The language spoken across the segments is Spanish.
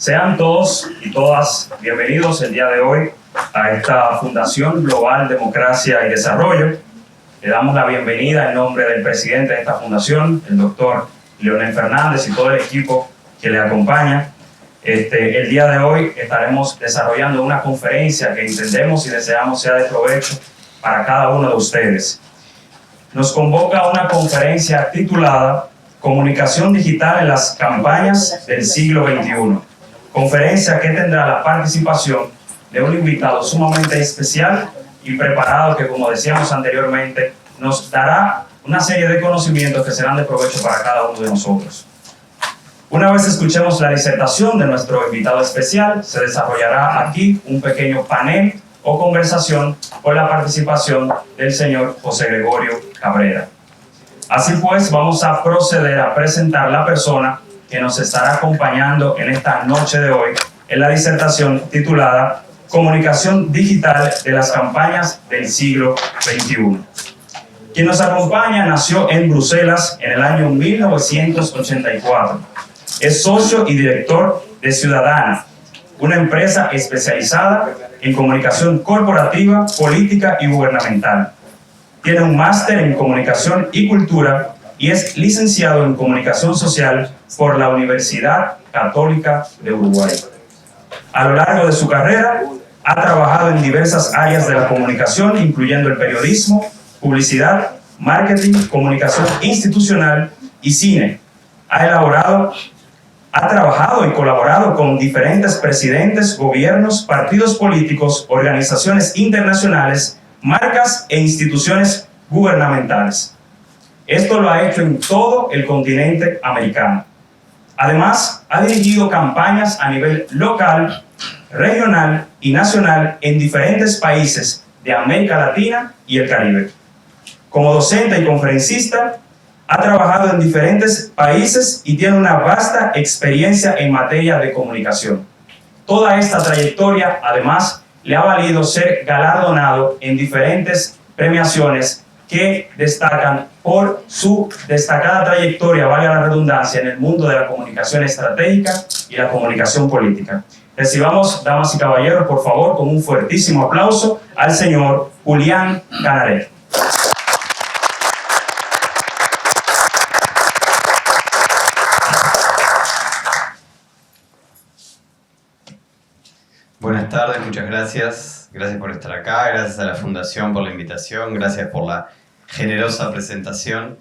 Sean todos y todas bienvenidos el día de hoy a esta Fundación Global Democracia y Desarrollo. Le damos la bienvenida en nombre del presidente de esta fundación, el doctor Leonel Fernández, y todo el equipo que le acompaña. El día de hoy estaremos desarrollando una conferencia que entendemos y deseamos sea de provecho para cada uno de ustedes. Nos convoca una conferencia titulada Comunicación Digital en las Campañas del Siglo XXI. Conferencia que tendrá la participación de un invitado sumamente especial y preparado que, como decíamos anteriormente, nos dará una serie de conocimientos que serán de provecho para cada uno de nosotros. Una vez escuchemos la disertación de nuestro invitado especial, se desarrollará aquí un pequeño panel o conversación con la participación del señor José Gregorio Cabrera. Así pues, vamos a proceder a presentar la persona que nos estará acompañando en esta noche de hoy en la disertación titulada Comunicación Digital de las Campañas del Siglo XXI. Quien nos acompaña nació en Bruselas en el año 1984. Es socio y director de Ciudadana, una empresa especializada en comunicación corporativa, política y gubernamental. Tiene un máster en comunicación y cultura y es licenciado en comunicación social por la Universidad Católica de Uruguay. A lo largo de su carrera, ha trabajado en diversas áreas de la comunicación, incluyendo el periodismo, publicidad, marketing, comunicación institucional y cine. Ha trabajado y colaborado con diferentes presidentes, gobiernos, partidos políticos, organizaciones internacionales, marcas e instituciones gubernamentales. Esto lo ha hecho en todo el continente americano. Además, ha dirigido campañas a nivel local, regional y nacional en diferentes países de América Latina y el Caribe. Como docente y conferencista, ha trabajado en diferentes países y tiene una vasta experiencia en materia de comunicación. Toda esta trayectoria, además, le ha valido ser galardonado en diferentes premiaciones que destacan por su destacada trayectoria, valga la redundancia, en el mundo de la comunicación estratégica y la comunicación política. Recibamos, damas y caballeros, por favor, con un fuertísimo aplauso al señor Julián Canarell. Buenas tardes, muchas gracias. Gracias por estar acá, gracias a la Fundación por la invitación, gracias por la generosa presentación.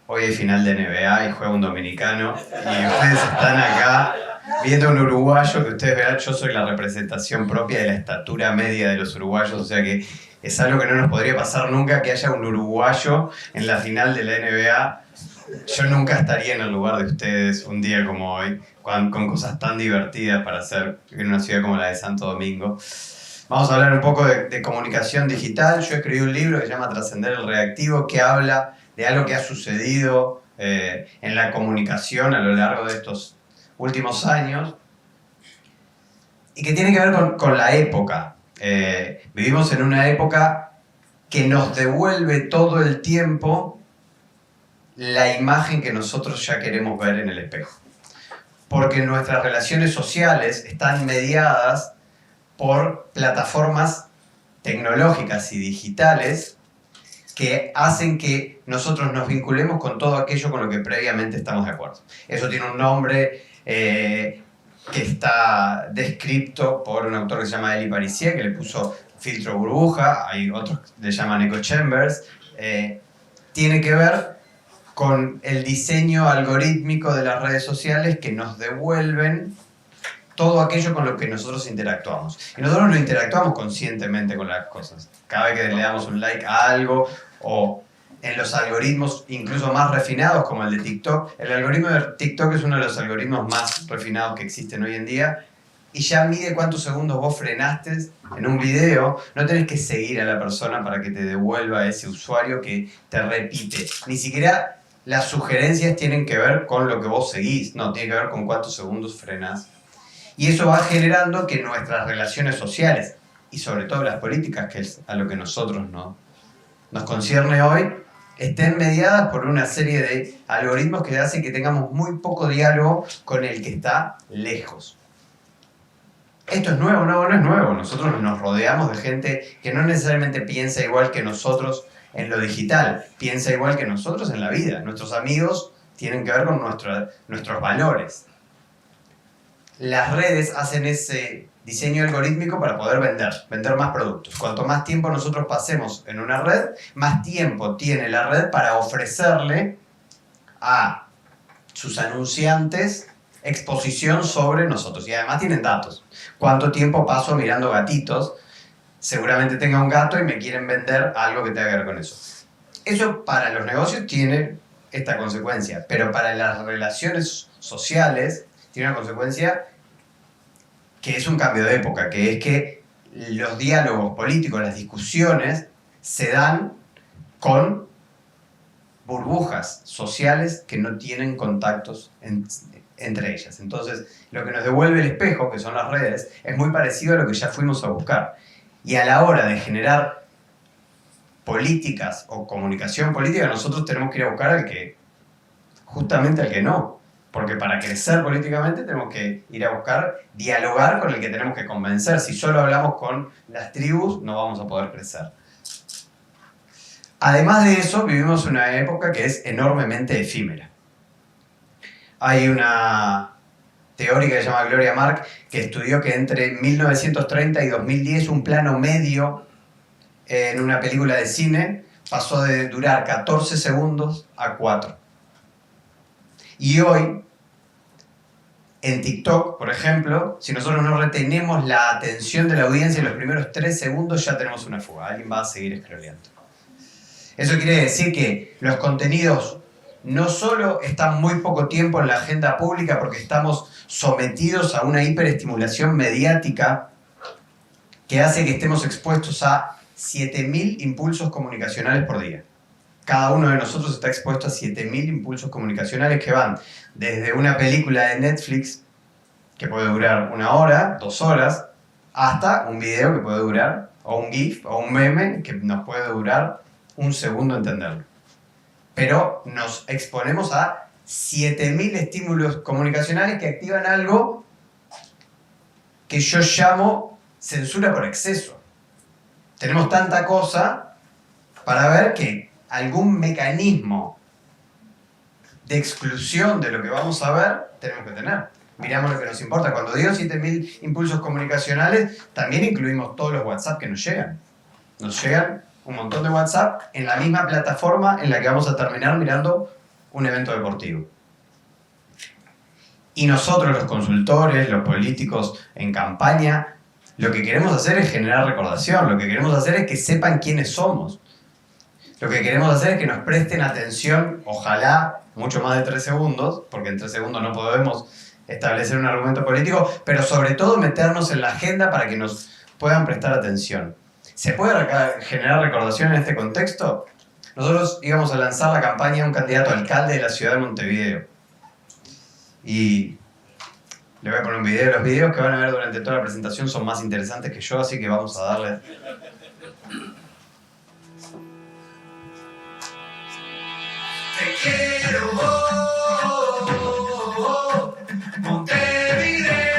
Hoy es final de NBA y juega un dominicano y ustedes están acá viendo un uruguayo que ustedes verán, yo soy la representación propia de la estatura media de los uruguayos, o sea que es algo que no nos podría pasar nunca que haya un uruguayo en la final de la NBA. Yo nunca estaría en el lugar de ustedes un día como hoy, con cosas tan divertidas para hacer en una ciudad como la de Santo Domingo. Vamos a hablar un poco de comunicación digital. Yo escribí un libro que se llama Trascender el Reactivo, que habla de algo que ha sucedido en la comunicación a lo largo de estos últimos años y que tiene que ver con la época. Vivimos en una época que nos devuelve todo el tiempo la imagen que nosotros ya queremos ver en el espejo. Porque nuestras relaciones sociales están mediadas por plataformas tecnológicas y digitales que hacen que nosotros nos vinculemos con todo aquello con lo que previamente estamos de acuerdo. Eso tiene un nombre que está descrito por un autor que se llama Eli Parissier, que le puso filtro burbuja, hay otros que le llaman echo chambers. Tiene que ver con el diseño algorítmico de las redes sociales que nos devuelven todo aquello con lo que nosotros interactuamos. Y nosotros no interactuamos conscientemente con las cosas. Cada vez que le damos un like a algo, o en los algoritmos incluso más refinados como el de TikTok. El algoritmo de TikTok es uno de los algoritmos más refinados que existen hoy en día. Y ya mide cuántos segundos vos frenaste en un video. No tenés que seguir a la persona para que te devuelva ese usuario que te repite. Ni siquiera las sugerencias tienen que ver con lo que vos seguís. No, tiene que ver con cuántos segundos frenás. Y eso va generando que nuestras relaciones sociales, y sobre todo las políticas, que es a lo que nosotros nos concierne hoy, estén mediadas por una serie de algoritmos que hacen que tengamos muy poco diálogo con el que está lejos. ¿Esto es nuevo? No, no es nuevo. Nosotros nos rodeamos de gente que no necesariamente piensa igual que nosotros en lo digital, piensa igual que nosotros en la vida. Nuestros amigos tienen que ver con nuestros valores. Las redes hacen ese diseño algorítmico para poder vender más productos. Cuanto más tiempo nosotros pasemos en una red, más tiempo tiene la red para ofrecerle a sus anunciantes exposición sobre nosotros. Y además tienen datos. ¿Cuánto tiempo paso mirando gatitos? Seguramente tenga un gato y me quieren vender algo que tenga que ver con eso. Eso para los negocios tiene esta consecuencia, pero para las relaciones sociales tiene una consecuencia que es un cambio de época, que es que los diálogos políticos, las discusiones, se dan con burbujas sociales que no tienen contactos entre ellas. Entonces, lo que nos devuelve el espejo, que son las redes, es muy parecido a lo que ya fuimos a buscar. Y a la hora de generar políticas o comunicación política, nosotros tenemos que ir a buscar justamente al que no. Porque para crecer políticamente tenemos que ir a buscar, dialogar con el que tenemos que convencer. Si solo hablamos con las tribus, no vamos a poder crecer. Además de eso, vivimos una época que es enormemente efímera. Hay una teórica que se llama Gloria Mark, que estudió que entre 1930 y 2010 un plano medio en una película de cine pasó de durar 14 segundos a 4. Y hoy, en TikTok, por ejemplo, si nosotros no retenemos la atención de la audiencia en los primeros 3 segundos, ya tenemos una fuga. Alguien va a seguir scrolleando. Eso quiere decir que los contenidos no solo están muy poco tiempo en la agenda pública porque estamos sometidos a una hiperestimulación mediática que hace que estemos expuestos a 7.000 impulsos comunicacionales por día. Cada uno de nosotros está expuesto a 7.000 impulsos comunicacionales que van desde una película de Netflix que puede durar 1 hora, 2 horas, hasta un video que puede durar, o un GIF, o un meme que nos puede durar 1 segundo entenderlo. Pero nos exponemos a 7.000 estímulos comunicacionales que activan algo que yo llamo censura por exceso. Tenemos tanta cosa para ver que algún mecanismo de exclusión de lo que vamos a ver tenemos que tener. Miramos lo que nos importa. Cuando digo 7.000 impulsos comunicacionales, también incluimos todos los WhatsApp que nos llegan. Nos llegan un montón de WhatsApp en la misma plataforma en la que vamos a terminar mirando un evento deportivo. Y nosotros, los consultores, los políticos en campaña, lo que queremos hacer es generar recordación, lo que queremos hacer es que sepan quiénes somos. Lo que queremos hacer es que nos presten atención, ojalá mucho más de 3 segundos, porque en 3 segundos no podemos establecer un argumento político, pero sobre todo meternos en la agenda para que nos puedan prestar atención. ¿Se puede generar recordación en este contexto? Nosotros íbamos a lanzar la campaña a un candidato a alcalde de la ciudad de Montevideo. Y le voy a poner un video. Los videos que van a ver durante toda la presentación son más interesantes que yo, así que vamos a darle. Te quiero, Montevideo.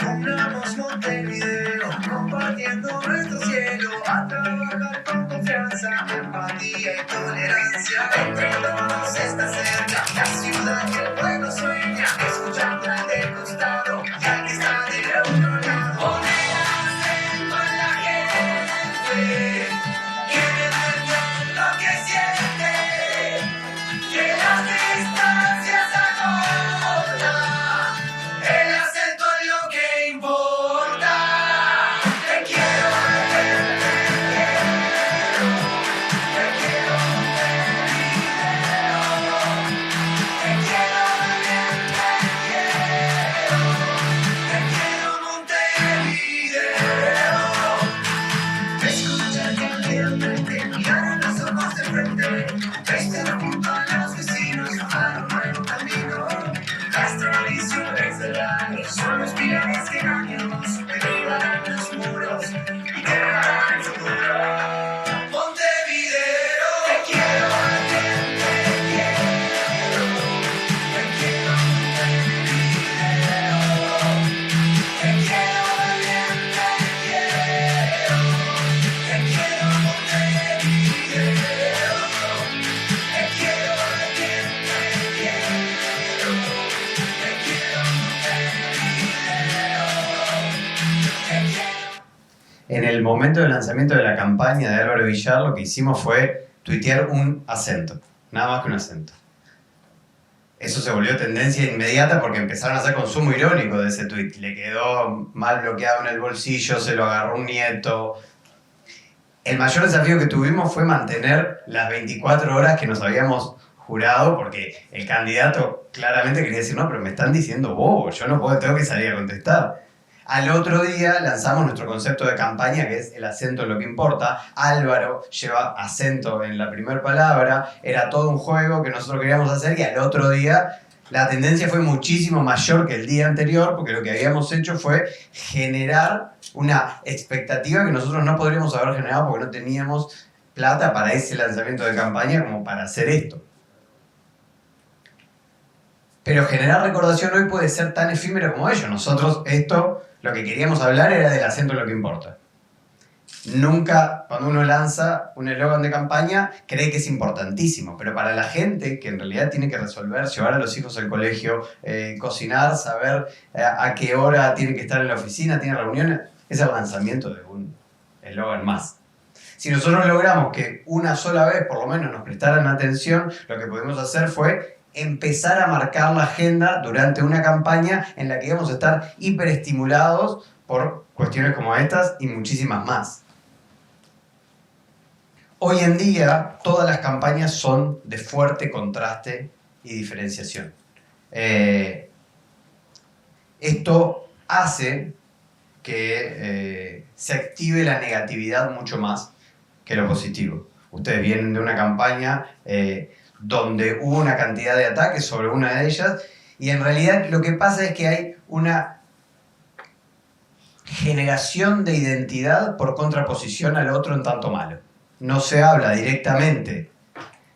Unamos Montevideo, compartiendo nuestro cielo, a trabajar con confianza, empatía y tolerancia. Entre todos está cerca, la ciudad que el pueblo sueña, escuchando al del costado y al que está del otro lado. Poner acento en la gente, quiere entender lo que siente, que las distancias acortan, el acento es lo que importa. Te quiero, el momento del lanzamiento de la campaña de Álvaro Villar, lo que hicimos fue tuitear un acento, nada más que un acento. Eso se volvió tendencia inmediata porque empezaron a hacer consumo irónico de ese tuit. Le quedó mal bloqueado en el bolsillo, se lo agarró un nieto. El mayor desafío que tuvimos fue mantener las 24 horas que nos habíamos jurado, porque el candidato claramente quería decir, no, pero me están diciendo bobo, yo no puedo, tengo que salir a contestar. Al otro día lanzamos nuestro concepto de campaña, que es el acento en lo que importa. Álvaro lleva acento en la primera palabra, era todo un juego que nosotros queríamos hacer, y al otro día la tendencia fue muchísimo mayor que el día anterior, porque lo que habíamos hecho fue generar una expectativa que nosotros no podríamos haber generado porque no teníamos plata para ese lanzamiento de campaña como para hacer esto. Pero generar recordación hoy puede ser tan efímero como ello. Nosotros esto, lo que queríamos hablar era del acento en lo que importa. Nunca, cuando uno lanza un eslogan de campaña, cree que es importantísimo, pero para la gente que en realidad tiene que resolver, llevar a los hijos al colegio, cocinar, saber a qué hora tiene que estar en la oficina, tiene reuniones, es el lanzamiento de un eslogan más. Si nosotros logramos que una sola vez por lo menos nos prestaran atención, lo que pudimos hacer fue empezar a marcar la agenda durante una campaña en la que íbamos a estar hiperestimulados por cuestiones como estas y muchísimas más. Hoy en día todas las campañas son de fuerte contraste y diferenciación. Esto hace que se active la negatividad mucho más que lo positivo. Ustedes vienen de una campaña donde hubo una cantidad de ataques sobre una de ellas, y en realidad lo que pasa es que hay una generación de identidad por contraposición al otro en tanto malo. No se habla directamente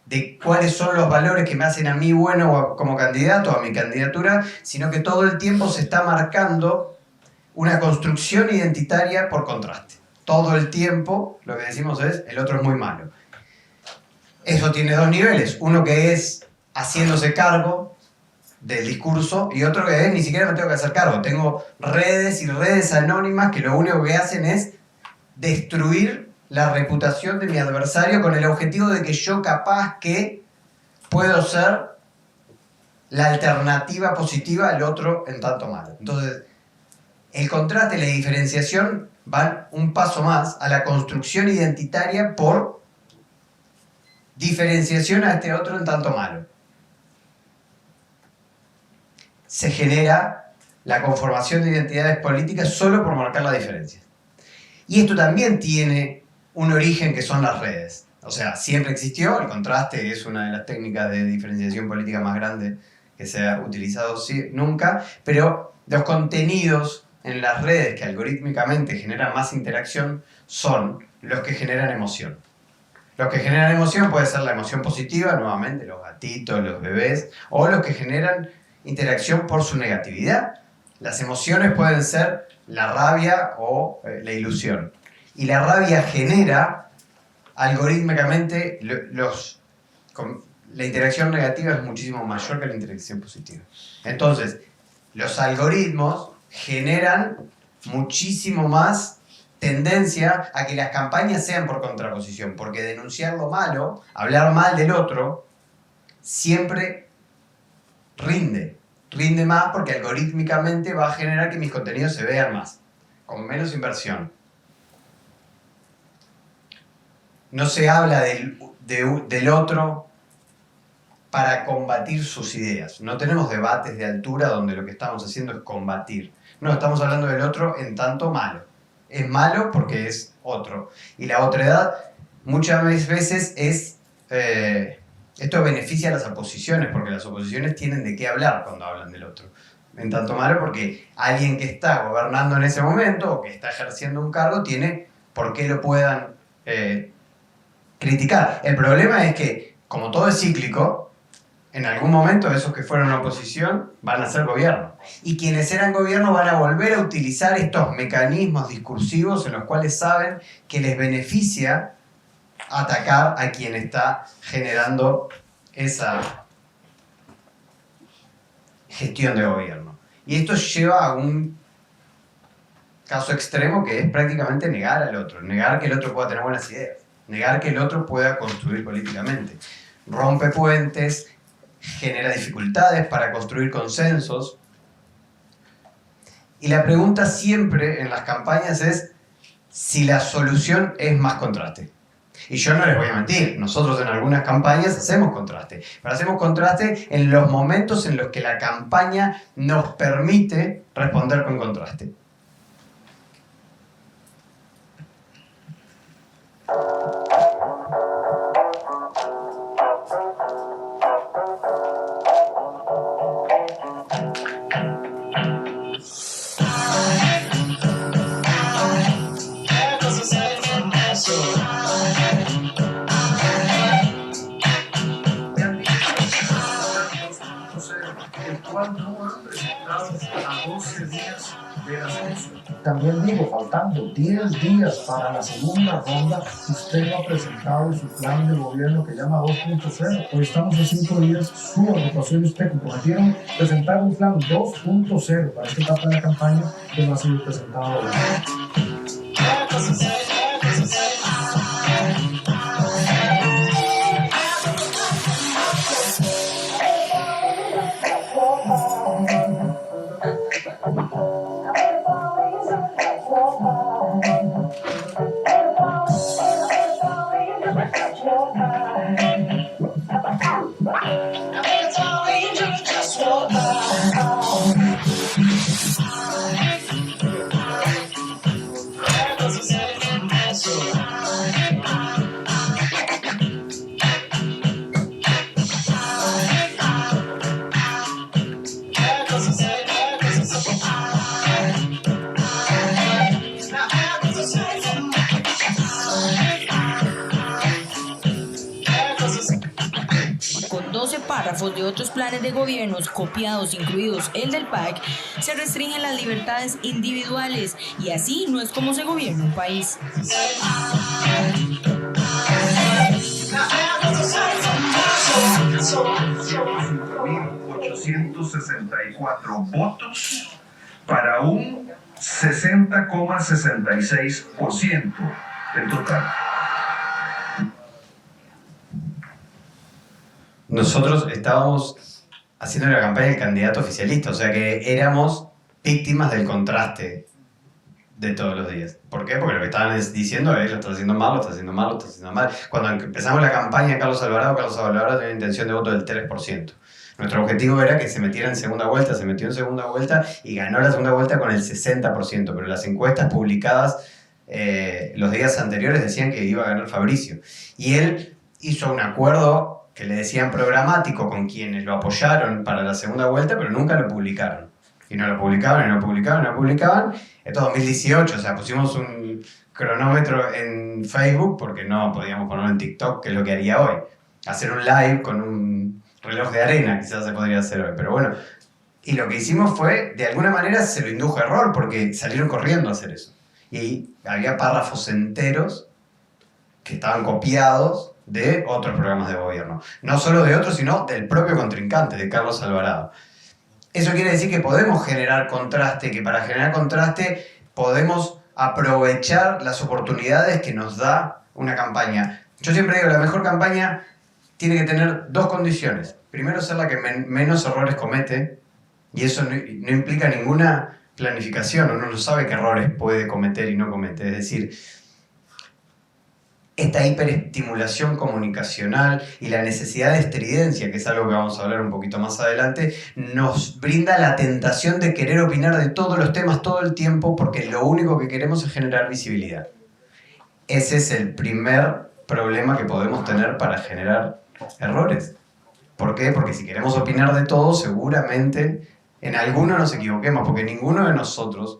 de cuáles son los valores que me hacen a mí bueno como candidato, a mi candidatura, sino que todo el tiempo se está marcando una construcción identitaria por contraste. Todo el tiempo lo que decimos es, el otro es muy malo. Eso tiene dos niveles, uno que es haciéndose cargo del discurso y otro que es ni siquiera me tengo que hacer cargo. Tengo redes y redes anónimas que lo único que hacen es destruir la reputación de mi adversario con el objetivo de que yo capaz que puedo ser la alternativa positiva al otro en tanto malo. Entonces, el contraste y la diferenciación van un paso más a la construcción identitaria por diferenciación a este otro en tanto malo. Se genera la conformación de identidades políticas solo por marcar la diferencia. Y esto también tiene un origen que son las redes. O sea, siempre existió, el contraste es una de las técnicas de diferenciación política más grande que se ha utilizado nunca, pero los contenidos en las redes que algorítmicamente generan más interacción son los que generan emoción. Los que generan emoción puede ser la emoción positiva, nuevamente los gatitos, los bebés, o los que generan interacción por su negatividad. Las emociones pueden ser la rabia o la ilusión. Y la rabia genera algorítmicamente la interacción negativa es muchísimo mayor que la interacción positiva. Entonces, los algoritmos generan muchísimo más tendencia a que las campañas sean por contraposición, porque denunciar lo malo, hablar mal del otro, siempre rinde más porque algorítmicamente va a generar que mis contenidos se vean más, con menos inversión. No se habla del otro para combatir sus ideas. No tenemos debates de altura donde lo que estamos haciendo es combatir. No, estamos hablando del otro en tanto malo. Es malo porque es otro. Y la otredad muchas veces es... esto beneficia a las oposiciones, porque las oposiciones tienen de qué hablar cuando hablan del otro. En tanto malo porque alguien que está gobernando en ese momento o que está ejerciendo un cargo tiene por qué lo puedan criticar. El problema es que, como todo es cíclico, en algún momento esos que fueron oposición van a ser gobierno. Y quienes eran gobierno van a volver a utilizar estos mecanismos discursivos en los cuales saben que les beneficia atacar a quien está generando esa gestión de gobierno. Y esto lleva a un caso extremo que es prácticamente negar al otro, negar que el otro pueda tener buenas ideas, negar que el otro pueda construir políticamente. Rompe puentes, genera dificultades para construir consensos. Y la pregunta siempre en las campañas es si la solución es más contraste. Y yo no les voy a mentir, nosotros en algunas campañas hacemos contraste, pero hacemos contraste en los momentos en los que la campaña nos permite responder con contraste. También digo, faltando 10 días para la segunda ronda, usted no ha presentado su plan de gobierno que llama 2.0. Hoy estamos a 5 días, su agrupación y usted comprometieron presentar un plan 2.0 para esta etapa de la campaña que no ha sido presentado ahora. De otros planes de gobiernos copiados, incluidos el del PAC, se restringen las libertades individuales y así no es como se gobierna un país. 5.864 votos para un 60,66% del total. Nosotros estábamos haciendo la campaña del candidato oficialista, o sea que éramos víctimas del contraste de todos los días. ¿Por qué? Porque lo que estaban diciendo es lo está haciendo mal, lo está haciendo mal, lo está haciendo mal. Cuando empezamos la campaña de Carlos Alvarado tenía una intención de voto del 3%. Nuestro objetivo era que se metiera en segunda vuelta, se metió en segunda vuelta y ganó la segunda vuelta con el 60%, pero las encuestas publicadas los días anteriores decían que iba a ganar Fabricio. Y él hizo un acuerdo que le decían programático con quienes lo apoyaron para la segunda vuelta, pero nunca lo publicaron. Y no lo publicaban, y no publicaban, y no publicaban. Esto es 2018, o sea, pusimos un cronómetro en Facebook porque no podíamos ponerlo en TikTok, que es lo que haría hoy. Hacer un live con un reloj de arena, quizás se podría hacer hoy. Pero bueno, y lo que hicimos fue, de alguna manera se lo indujo a error, porque salieron corriendo a hacer eso. Y ahí había párrafos enteros que estaban copiados de otros programas de gobierno. No solo de otros, sino del propio contrincante, de Carlos Alvarado. Eso quiere decir que podemos generar contraste, que para generar contraste podemos aprovechar las oportunidades que nos da una campaña. Yo siempre digo, la mejor campaña tiene que tener dos condiciones. Primero, ser la que menos errores comete, y eso no implica ninguna planificación, uno no sabe qué errores puede cometer y no comete. Es decir, esta hiperestimulación comunicacional y la necesidad de estridencia, que es algo que vamos a hablar un poquito más adelante, nos brinda la tentación de querer opinar de todos los temas todo el tiempo porque lo único que queremos es generar visibilidad. Ese es el primer problema que podemos tener para generar errores. ¿Por qué? Porque si queremos opinar de todo, seguramente en alguno nos equivoquemos, porque ninguno de nosotros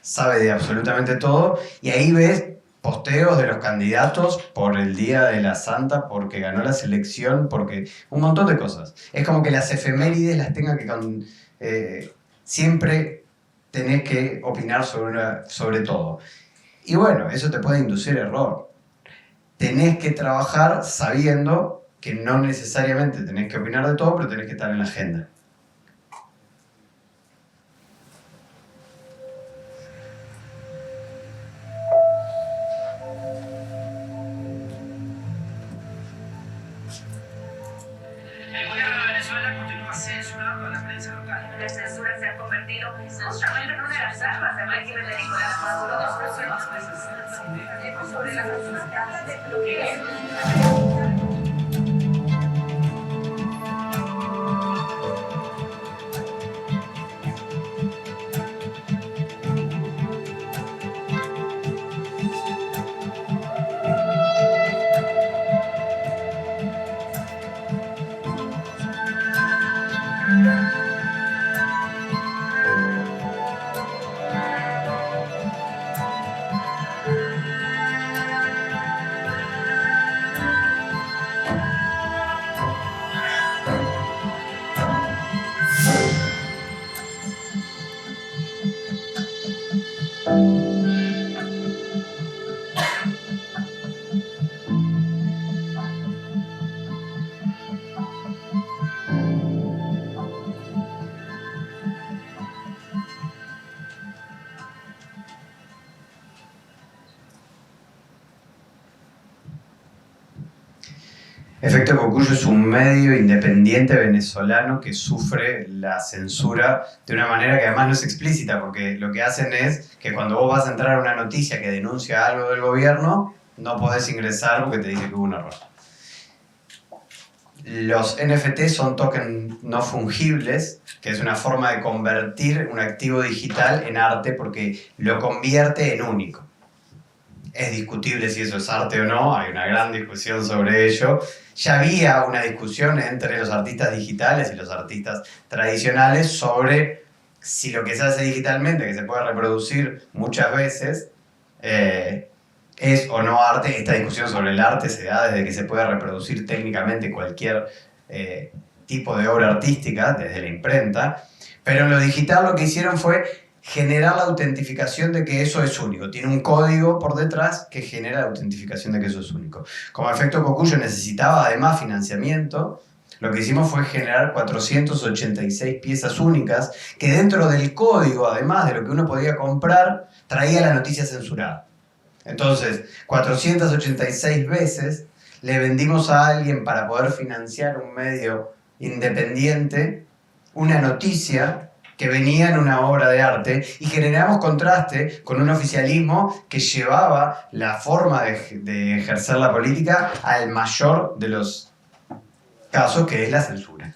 sabe de absolutamente todo, y ahí ves posteos de los candidatos por el Día de la Santa, porque ganó la selección, porque un montón de cosas. Es como que las efemérides las tengan que... siempre tenés que opinar sobre todo. Y bueno, eso te puede inducir error. Tenés que trabajar sabiendo que no necesariamente tenés que opinar de todo, pero tenés que estar en la agenda. ha convertido justamente en una de las armas del régimen de Nicolás Maduro. Dos próximos meses sobre las posibilidades de bloqueo. Efecto Cocuyo es un medio independiente venezolano que sufre la censura de una manera que además no es explícita, porque lo que hacen es que cuando vos vas a entrar a una noticia que denuncia algo del gobierno, no podés ingresar porque te dice que hubo un error. Los NFT son tokens no fungibles, que es una forma de convertir un activo digital en arte porque lo convierte en único. Es discutible si eso es arte o no, hay una gran discusión sobre ello. Ya había una discusión entre los artistas digitales y los artistas tradicionales sobre si lo que se hace digitalmente, que se puede reproducir muchas veces, es o no arte. Esta discusión sobre el arte se da desde que se puede reproducir técnicamente cualquier tipo de obra artística, desde la imprenta. Pero en lo digital lo que hicieron fue generar la autentificación de que eso es único. Tiene un código por detrás que genera la autentificación de que eso es único. Como Efecto Cocuyo necesitaba además financiamiento, lo que hicimos fue generar 486 piezas únicas que dentro del código, además de lo que uno podía comprar, traía la noticia censurada. Entonces, 486 veces le vendimos a alguien para poder financiar un medio independiente una noticia que venía en una obra de arte y generamos contraste con un oficialismo que llevaba la forma de ejercer la política al mayor de los casos, que es la censura.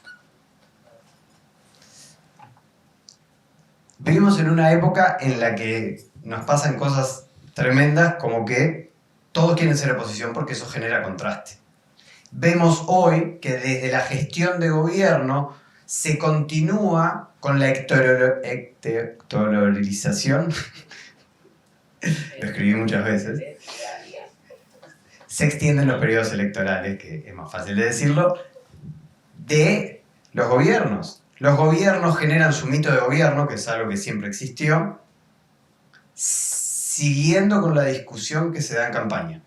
Vivimos en una época en la que nos pasan cosas tremendas, como que todos quieren ser oposición porque eso genera contraste. Vemos hoy que desde la gestión de gobierno se continúa con la ectorolización, lo escribí muchas veces, se extienden los periodos electorales, que es más fácil de decirlo, de los gobiernos. Los gobiernos generan su mito de gobierno, que es algo que siempre existió, siguiendo con la discusión que se da en campaña.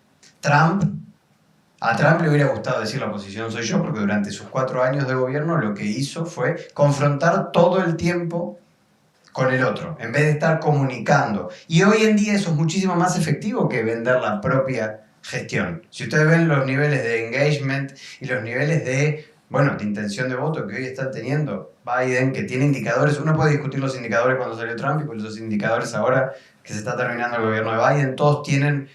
A Trump le hubiera gustado decir la oposición soy yo, porque durante sus 4 años de gobierno lo que hizo fue confrontar todo el tiempo con el otro, en vez de estar comunicando. Y hoy en día eso es muchísimo más efectivo que vender la propia gestión. Si ustedes ven los niveles de engagement y los niveles de intención de voto que hoy están teniendo Biden, que tiene indicadores, uno puede discutir los indicadores cuando salió Trump y con los indicadores ahora que se está terminando el gobierno de Biden, todos tienen...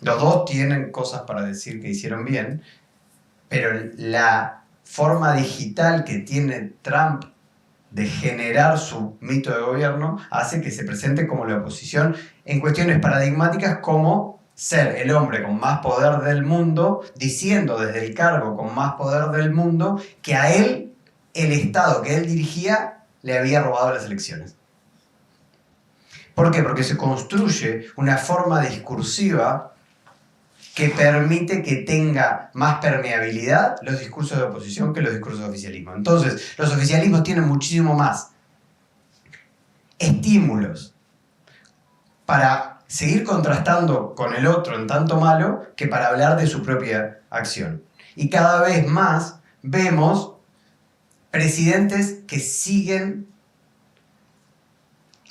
Los dos tienen cosas para decir que hicieron bien, pero la forma digital que tiene Trump de generar su mito de gobierno hace que se presente como la oposición en cuestiones paradigmáticas como ser el hombre con más poder del mundo, diciendo desde el cargo con más poder del mundo que a él, el Estado que él dirigía, le había robado las elecciones. ¿Por qué? Porque se construye una forma discursiva que permite que tenga más permeabilidad los discursos de oposición que los discursos de oficialismo. Entonces, los oficialismos tienen muchísimo más estímulos para seguir contrastando con el otro en tanto malo que para hablar de su propia acción. Y cada vez más vemos presidentes que siguen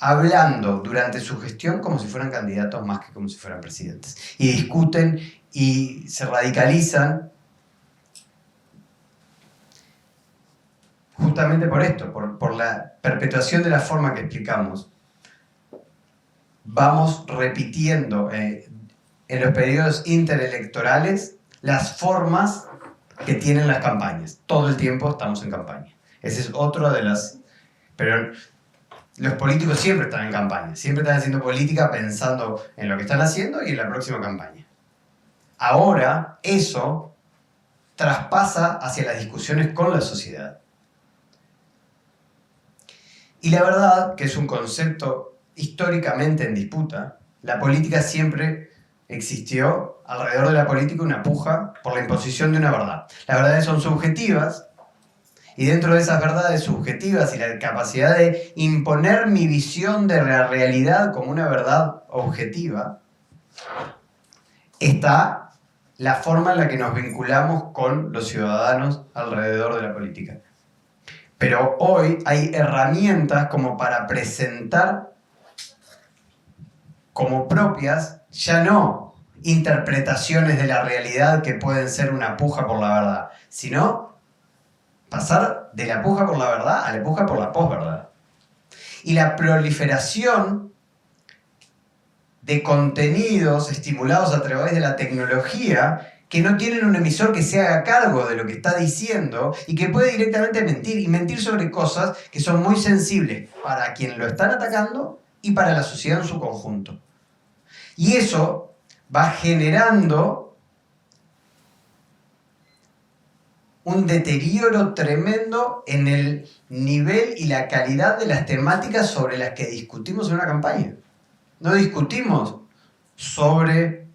hablando durante su gestión como si fueran candidatos más que como si fueran presidentes. Y discuten y se radicalizan justamente por esto, por la perpetuación de la forma que explicamos. Vamos repitiendo en los periodos interelectorales las formas que tienen las campañas. Todo el tiempo estamos en campaña. Ese es otro de las... Pero los políticos siempre están en campaña, siempre están haciendo política pensando en lo que están haciendo y en la próxima campaña. Ahora eso traspasa hacia las discusiones con la sociedad. Y la verdad, que es un concepto históricamente en disputa, la política siempre existió, alrededor de la política, una puja por la imposición de una verdad. Las verdades son subjetivas, y dentro de esas verdades subjetivas y la capacidad de imponer mi visión de la realidad como una verdad objetiva, está la forma en la que nos vinculamos con los ciudadanos alrededor de la política. Pero hoy hay herramientas como para presentar como propias, ya no interpretaciones de la realidad que pueden ser una puja por la verdad, sino pasar de la puja por la verdad a la puja por la posverdad. Y la proliferación de contenidos estimulados a través de la tecnología que no tienen un emisor que se haga cargo de lo que está diciendo y que puede directamente mentir, y mentir sobre cosas que son muy sensibles para quien lo están atacando y para la sociedad en su conjunto. Y eso va generando un deterioro tremendo en el nivel y la calidad de las temáticas sobre las que discutimos en una campaña. No discutimos sobre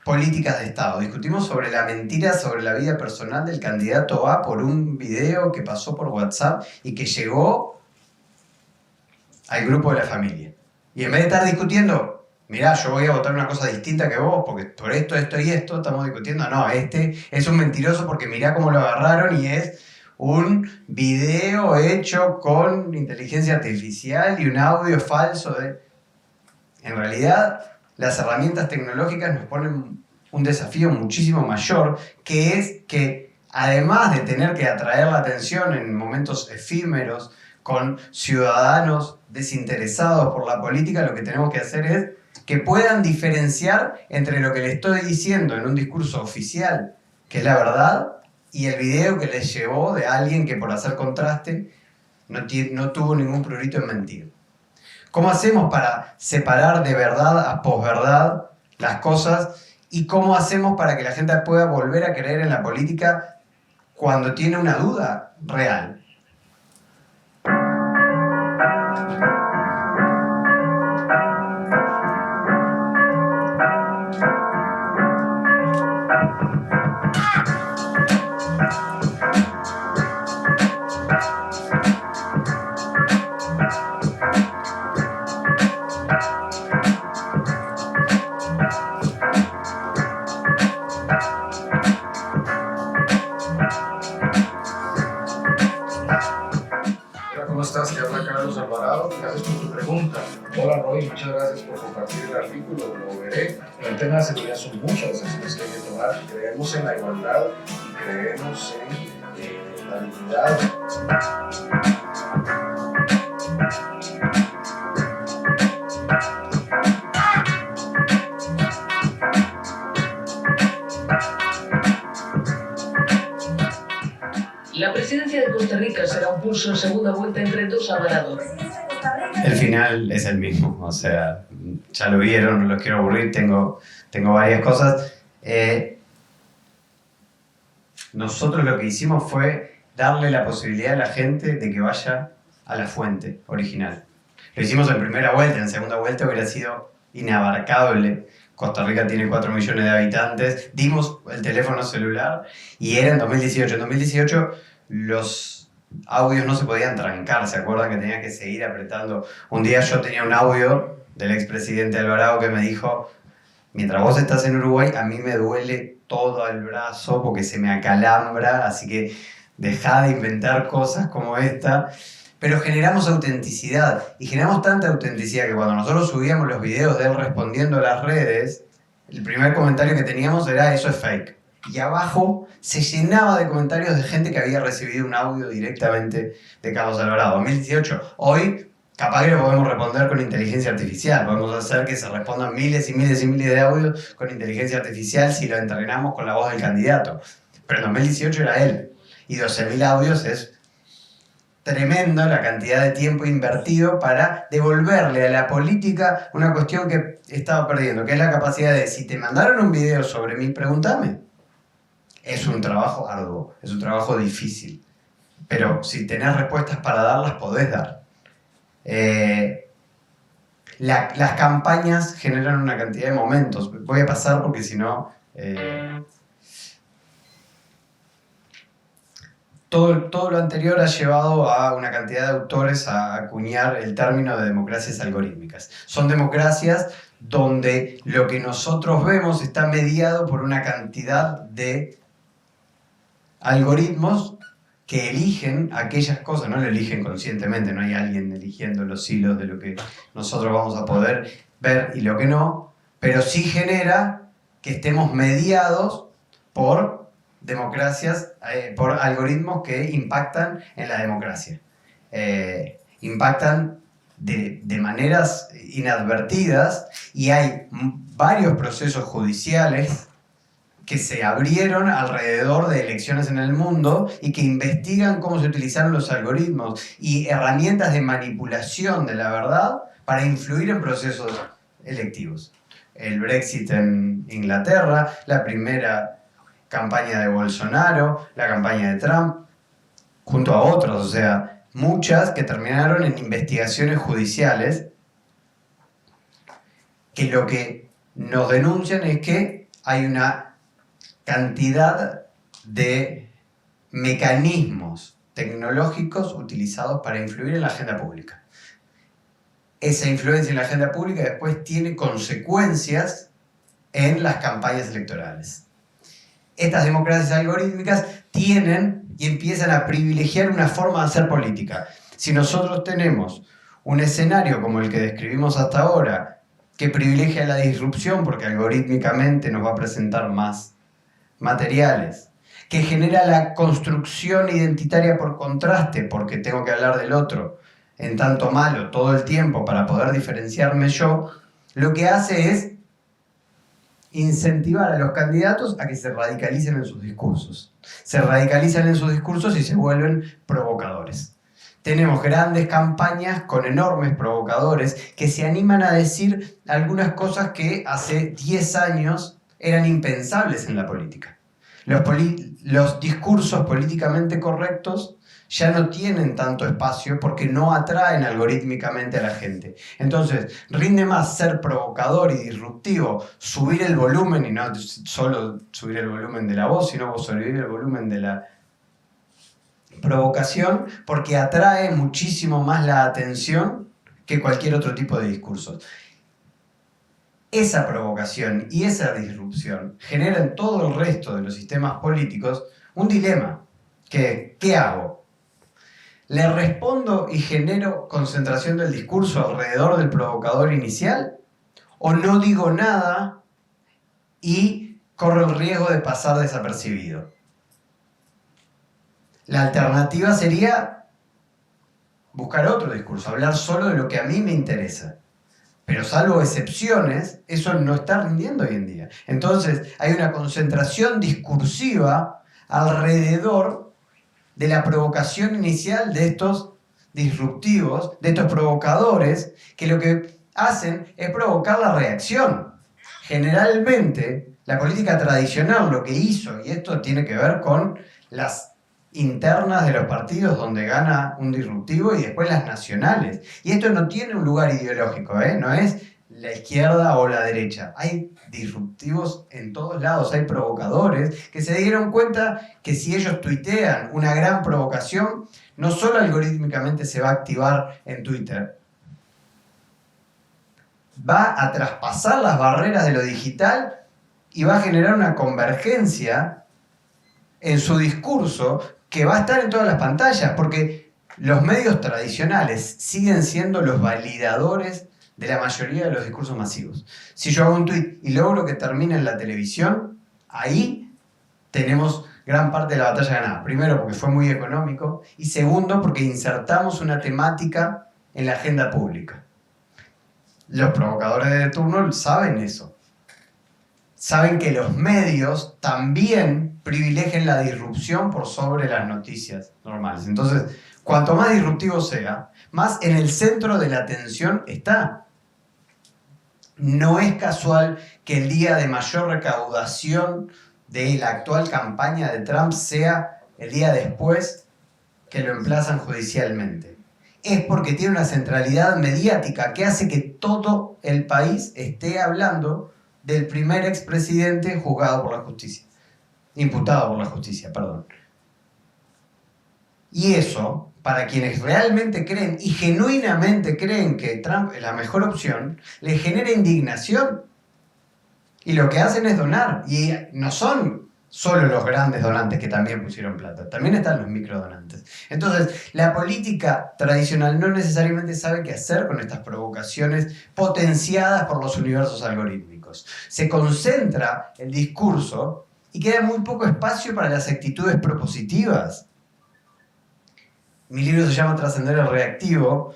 políticas de Estado, discutimos sobre la mentira sobre la vida personal del candidato A por un video que pasó por WhatsApp y que llegó al grupo de la familia. Y en vez de estar discutiendo, mirá, yo voy a votar una cosa distinta que vos, porque por esto, esto y esto estamos discutiendo, no, este es un mentiroso porque mirá cómo lo agarraron y es un video hecho con inteligencia artificial y un audio falso. En realidad, las herramientas tecnológicas nos ponen un desafío muchísimo mayor, que es que además de tener que atraer la atención en momentos efímeros con ciudadanos desinteresados por la política, lo que tenemos que hacer es que puedan diferenciar entre lo que le estoy diciendo en un discurso oficial, que es la verdad, y el video que les llevó de alguien que por hacer contraste no tuvo ningún prurito en mentir. ¿Cómo hacemos para separar de verdad a posverdad las cosas? ¿Y cómo hacemos para que la gente pueda volver a creer en la política cuando tiene una duda real? Te habla Carlos Alvarado, gracias por tu pregunta. Hola Roy, muchas gracias por compartir el artículo, lo veré. En el tema de seguridad son muchas las acciones que hay que tomar. Creemos en la igualdad y creemos en la dignidad. La presidencia de Costa Rica será un pulso en segunda vuelta entre dos Alvarado. El final es el mismo, o sea, ya lo vieron, no los quiero aburrir, tengo varias cosas. Nosotros lo que hicimos fue darle la posibilidad a la gente de que vaya a la fuente original. Lo hicimos en primera vuelta, en segunda vuelta hubiera sido inabarcable. Costa Rica tiene 4 millones de habitantes, dimos el teléfono celular y era en 2018. En 2018 los audios no se podían trancar, ¿se acuerdan que tenía que seguir apretando? Un día yo tenía un audio del expresidente Alvarado que me dijo: mientras vos estás en Uruguay, a mí me duele todo el brazo porque se me acalambra, así que dejá de inventar cosas como esta. Pero generamos autenticidad, y generamos tanta autenticidad que cuando nosotros subíamos los videos de él respondiendo a las redes, el primer comentario que teníamos era: eso es fake. y abajo se llenaba de comentarios de gente que había recibido un audio directamente de Carlos Alvarado. 2018, hoy capaz que lo podemos responder con inteligencia artificial, podemos hacer que se respondan miles y miles y miles de audios con inteligencia artificial si lo entrenamos con la voz del candidato. Pero en 2018 era él, y 12.000 audios es tremendo la cantidad de tiempo invertido para devolverle a la política una cuestión que estaba perdiendo, que es la capacidad de, si te mandaron un video sobre mí, pregúntame. Es un trabajo arduo, es un trabajo difícil, pero si tenés respuestas para darlas, podés dar. Las campañas generan una cantidad de momentos. Voy a pasar porque si no... Todo lo anterior ha llevado a una cantidad de autores a acuñar el término de democracias algorítmicas. Son democracias donde lo que nosotros vemos está mediado por una cantidad de algoritmos que eligen aquellas cosas, no lo eligen conscientemente, no hay alguien eligiendo los hilos de lo que nosotros vamos a poder ver y lo que no, pero sí genera que estemos mediados por democracias, por algoritmos que impactan en la democracia. Impactan de maneras inadvertidas y hay varios procesos judiciales que se abrieron alrededor de elecciones en el mundo y que investigan cómo se utilizaron los algoritmos y herramientas de manipulación de la verdad para influir en procesos electivos. El Brexit en Inglaterra, la primera campaña de Bolsonaro, la campaña de Trump, junto a otros, o sea, muchas que terminaron en investigaciones judiciales que lo que nos denuncian es que hay una cantidad de mecanismos tecnológicos utilizados para influir en la agenda pública. Esa influencia en la agenda pública después tiene consecuencias en las campañas electorales. Estas democracias algorítmicas tienen y empiezan a privilegiar una forma de hacer política. Si nosotros tenemos un escenario como el que describimos hasta ahora, que privilegia la disrupción porque algorítmicamente nos va a presentar más materiales, que genera la construcción identitaria por contraste, porque tengo que hablar del otro en tanto malo todo el tiempo para poder diferenciarme yo, lo que hace es incentivar a los candidatos a que se radicalicen en sus discursos. Se radicalizan en sus discursos y se vuelven provocadores. Tenemos grandes campañas con enormes provocadores que se animan a decir algunas cosas que hace 10 años eran impensables en la política. Los discursos políticamente correctos ya no tienen tanto espacio porque no atraen algorítmicamente a la gente. Entonces, rinde más ser provocador y disruptivo, subir el volumen, y no solo subir el volumen de la voz, sino subir el volumen de la provocación, porque atrae muchísimo más la atención que cualquier otro tipo de discursos. Esa provocación y esa disrupción genera en todo el resto de los sistemas políticos un dilema. ¿Qué hago? ¿Le respondo y genero concentración del discurso alrededor del provocador inicial? ¿O no digo nada y corro el riesgo de pasar desapercibido? La alternativa sería buscar otro discurso, hablar solo de lo que a mí me interesa. Pero salvo excepciones, eso no está rindiendo hoy en día. Entonces hay una concentración discursiva alrededor de la provocación inicial de estos disruptivos, de estos provocadores, que lo que hacen es provocar la reacción. Generalmente, la política tradicional lo que hizo, y esto tiene que ver con las internas de los partidos donde gana un disruptivo y después las nacionales. Y esto no tiene un lugar ideológico, no es la izquierda o la derecha. Hay disruptivos en todos lados, hay provocadores que se dieron cuenta que si ellos tuitean una gran provocación, no solo algorítmicamente se va a activar en Twitter, va a traspasar las barreras de lo digital y va a generar una convergencia en su discurso que va a estar en todas las pantallas, porque los medios tradicionales siguen siendo los validadores de la mayoría de los discursos masivos. Si yo hago un tweet y logro que termine en la televisión, ahí tenemos gran parte de la batalla ganada. Primero, porque fue muy económico, y segundo, porque insertamos una temática en la agenda pública. Los provocadores de turno saben eso. Saben que los medios también privilegian la disrupción por sobre las noticias normales. Entonces, cuanto más disruptivo sea, más en el centro de la atención está. No es casual que el día de mayor recaudación de la actual campaña de Trump sea el día después que lo emplazan judicialmente. Es porque tiene una centralidad mediática que hace que todo el país esté hablando del primer expresidente juzgado por la justicia. Imputado por la justicia, perdón. Y eso, para quienes realmente creen y genuinamente creen que Trump es la mejor opción, les genera indignación. Y lo que hacen es donar. Y no son solo los grandes donantes que también pusieron plata, también están los microdonantes. Entonces, la política tradicional no necesariamente sabe qué hacer con estas provocaciones potenciadas por los universos algorítmicos. Se concentra el discurso y queda muy poco espacio para las actitudes propositivas. Mi libro se llama Trascender el reactivo,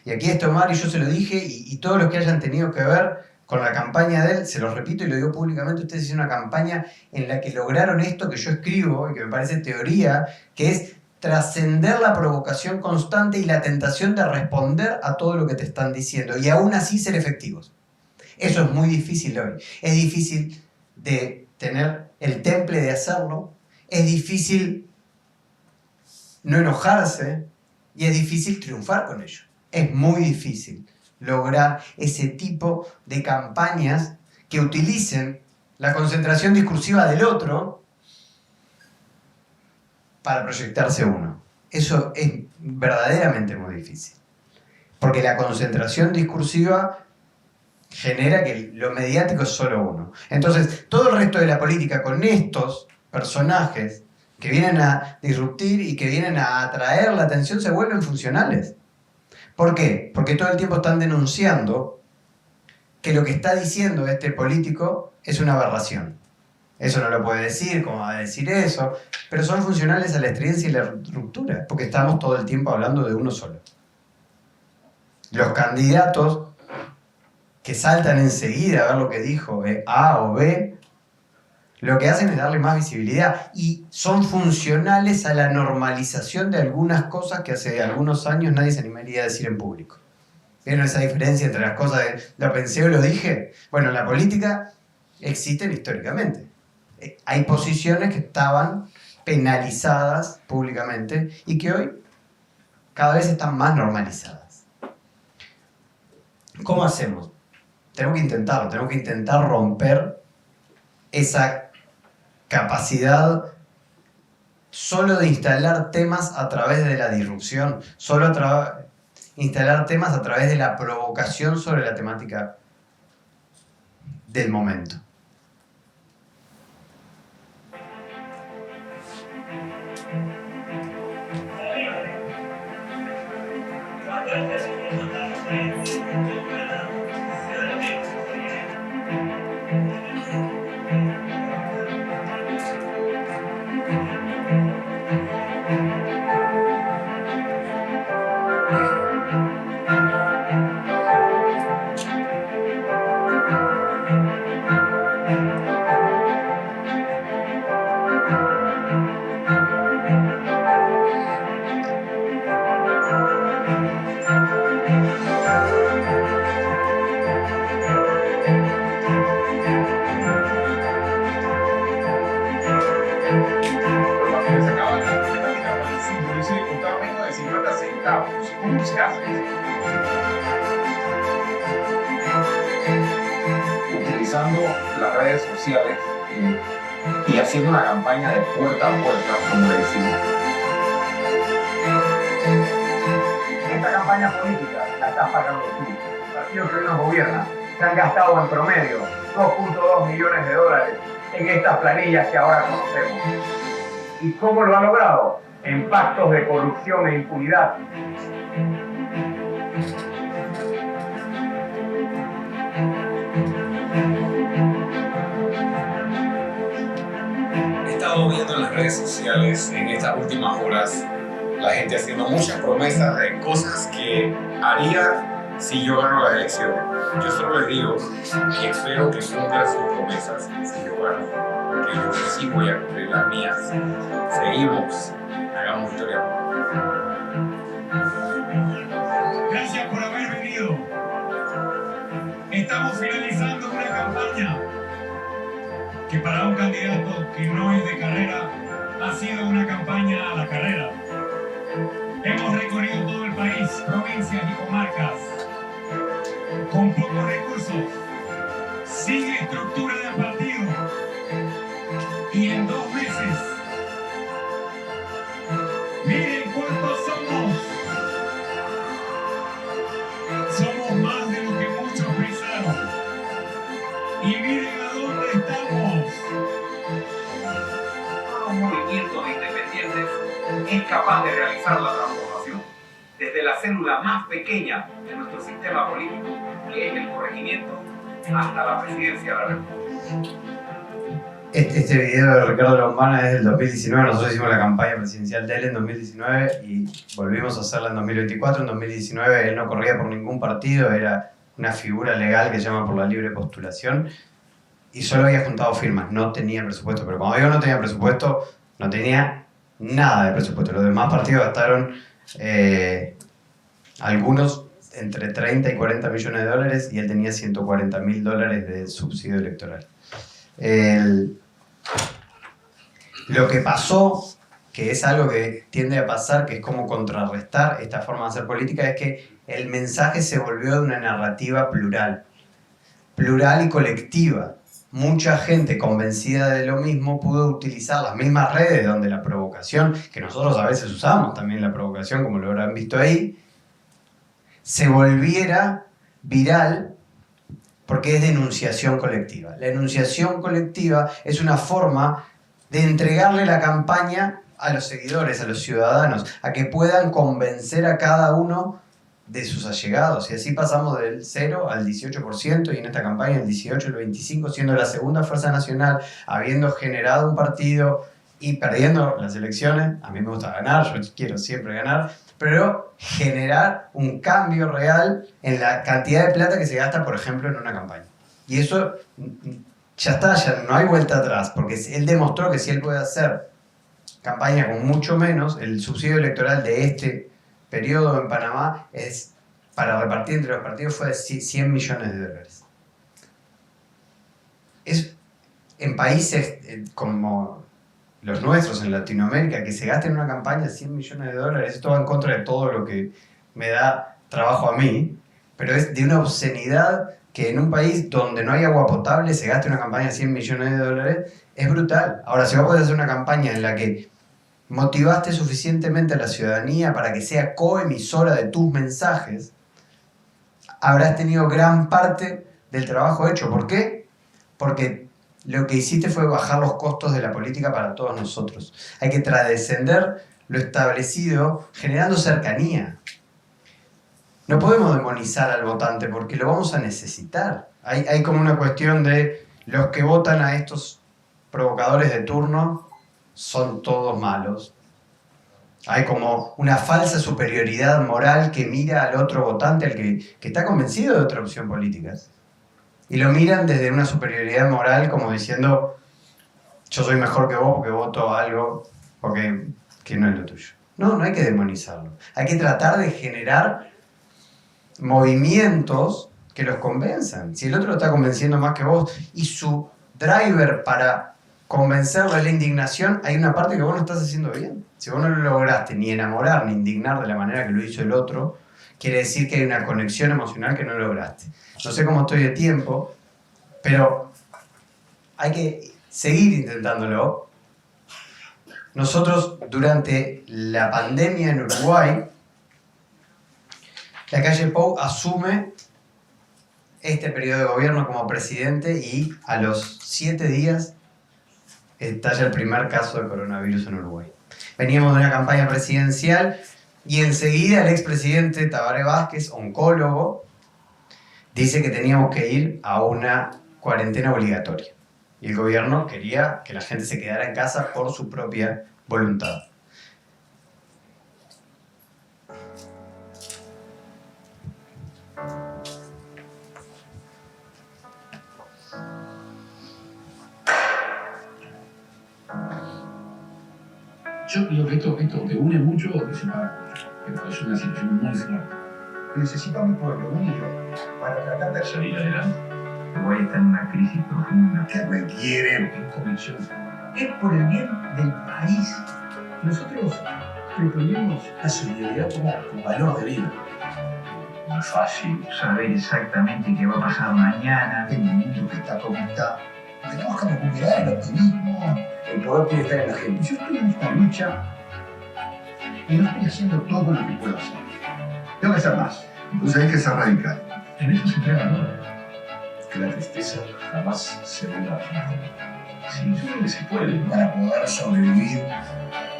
y aquí está Omar y yo se lo dije, y todos los que hayan tenido que ver con la campaña de él, se los repito y lo digo públicamente, ustedes hicieron una campaña en la que lograron esto que yo escribo y que me parece teoría, que es trascender la provocación constante y la tentación de responder a todo lo que te están diciendo y aún así ser efectivos. Eso es muy difícil hoy. Es difícil de tener el temple de hacerlo, es difícil no enojarse y es difícil triunfar con ello. Es muy difícil lograr ese tipo de campañas que utilicen la concentración discursiva del otro para proyectarse uno. Eso es verdaderamente muy difícil. Porque la concentración discursiva genera que lo mediático es solo uno. Entonces, todo el resto de la política con estos personajes que vienen a disruptir y que vienen a atraer la atención se vuelven funcionales. ¿Por qué? Porque todo el tiempo están denunciando que lo que está diciendo este político es una aberración. Eso no lo puede decir, ¿cómo va a decir eso? Pero son funcionales a la estridencia y la ruptura, porque estamos todo el tiempo hablando de uno solo. Los candidatos que saltan enseguida a ver lo que dijo A o B, lo que hacen es darle más visibilidad y son funcionales a la normalización de algunas cosas que hace algunos años nadie se animaría a decir en público. ¿Vieron esa diferencia entre las cosas de lo pensé o lo dije? Bueno, en la política existen históricamente. Hay posiciones que estaban penalizadas públicamente y que hoy cada vez están más normalizadas. ¿Cómo hacemos? Tenemos que intentarlo, tenemos que intentar romper esa capacidad solo de instalar temas a través de la disrupción, solo instalar temas a través de la provocación sobre la temática del momento. ¿Cómo se hace? Utilizando las redes sociales y haciendo una campaña de puerta a puerta, como le decimos. Esta campaña política la estás pagando tú. Los partidos que hoy nos gobiernan se han gastado en promedio 2.2 millones de dólares en estas planillas que ahora conocemos. ¿Y cómo lo han logrado? En pactos de corrupción e impunidad. redes sociales en estas últimas horas la gente haciendo muchas promesas de cosas que haría si yo gano las elecciones. Yo solo les digo y espero que cumplan sus promesas si yo gano, porque yo sí voy a cumplir las mías. Seguimos, hagamos historia. Gracias por haber venido. Estamos finalizando una campaña que para un candidato que no es de carrera ha sido una campaña a la carrera. Hemos recorrido todo el país, provincias y comarcas, con pocos recursos, sin estructura de partido, y en 2 meses, miren cuántos somos. Somos más de lo que muchos pensaron. Y miren a dónde estamos. Todo un movimiento de independientes es capaz de realizar la transformación desde la célula más pequeña de nuestro sistema político, que es el corregimiento, hasta la presidencia de la República. Este video de Ricardo Lombana es del 2019, nosotros hicimos la campaña presidencial de él en 2019 y volvimos a hacerla en 2024. En 2019 él no corría por ningún partido, era una figura legal que se llama por la libre postulación y solo había juntado firmas, no tenía presupuesto. Pero cuando digo no tenía presupuesto, no tenía nada de presupuesto. Los demás partidos gastaron algunos entre 30 y 40 millones de dólares y él tenía 140 mil dólares de subsidio electoral. Lo que pasó, que es algo que tiende a pasar, que es como contrarrestar esta forma de hacer política, es que el mensaje se volvió de una narrativa plural y colectiva. Mucha gente convencida de lo mismo pudo utilizar las mismas redes donde la provocación, que nosotros a veces usamos también la provocación, como lo habrán visto ahí, se volviera viral porque es denunciación colectiva. La enunciación colectiva es una forma de entregarle la campaña a los seguidores, a los ciudadanos, a que puedan convencer a cada uno de sus allegados. Y así pasamos del 0 al 18%, y en esta campaña el 18, el 25%, siendo la segunda fuerza nacional, habiendo generado un partido y perdiendo las elecciones. A mí me gusta ganar, yo quiero siempre ganar, pero generar un cambio real en la cantidad de plata que se gasta, por ejemplo, en una campaña. Y eso ya está, ya no hay vuelta atrás, porque él demostró que si él puede hacer campaña con mucho menos, el subsidio electoral de este periodo en Panamá es, para repartir entre los partidos, fue de 100 millones de dólares. En países como los nuestros, en Latinoamérica, que se gasten en una campaña 100 millones de dólares, esto va en contra de todo lo que me da trabajo a mí, pero es de una obscenidad que en un país donde no hay agua potable se gaste una campaña de 100 millones de dólares, es brutal. Ahora, si vos podés hacer una campaña en la que motivaste suficientemente a la ciudadanía para que sea coemisora de tus mensajes, habrás tenido gran parte del trabajo hecho. ¿Por qué? Porque lo que hiciste fue bajar los costos de la política para todos nosotros. Hay que trascender lo establecido generando cercanía. No podemos demonizar al votante porque lo vamos a necesitar. Hay como una cuestión de los que votan a estos provocadores de turno son todos malos. Hay como una falsa superioridad moral que mira al otro votante, al que está convencido de otra opción política. Y lo miran desde una superioridad moral como diciendo, yo soy mejor que vos porque voto algo porque que no es lo tuyo. No hay que demonizarlo. Hay que tratar de generar movimientos que los convenzan. Si el otro lo está convenciendo más que vos y su driver para convencerlo es la indignación, hay una parte que vos no estás haciendo bien. Si vos no lo lograste ni enamorar ni indignar de la manera que lo hizo el otro, quiere decir que hay una conexión emocional que no lograste. No sé cómo estoy de tiempo, pero hay que seguir intentándolo. Nosotros, durante la pandemia en Uruguay, la calle Pou asume este periodo de gobierno como presidente y a los 7 días estalla el primer caso de coronavirus en Uruguay. Veníamos de una campaña presidencial y enseguida el expresidente Tabaré Vázquez, oncólogo, dice que teníamos que ir a una cuarentena obligatoria. Y el gobierno quería que la gente se quedara en casa por su propia voluntad. Yo creo que esto te une mucho o te separa mucho, pero es una situación muy fuerte. Necesito a mi pueblo unido para tratar de salir adelante. Uruguay está en una crisis profunda que requiere convicción. Es por el bien del país. Nosotros proponemos la solidaridad como valor de vida. No es fácil saber exactamente qué va a pasar mañana. En un mundo que está como está, tenemos que recuperar el optimismo. El poder tiene que estar en la gente. Yo estoy en esta lucha y no estoy haciendo todo lo que puedo hacer. Tengo que hacer más. Entonces hay que ser radical. En eso se crea valor. Que la tristeza jamás se vuelva mejor. Sí, yo creo que se puede. Para poder sobrevivir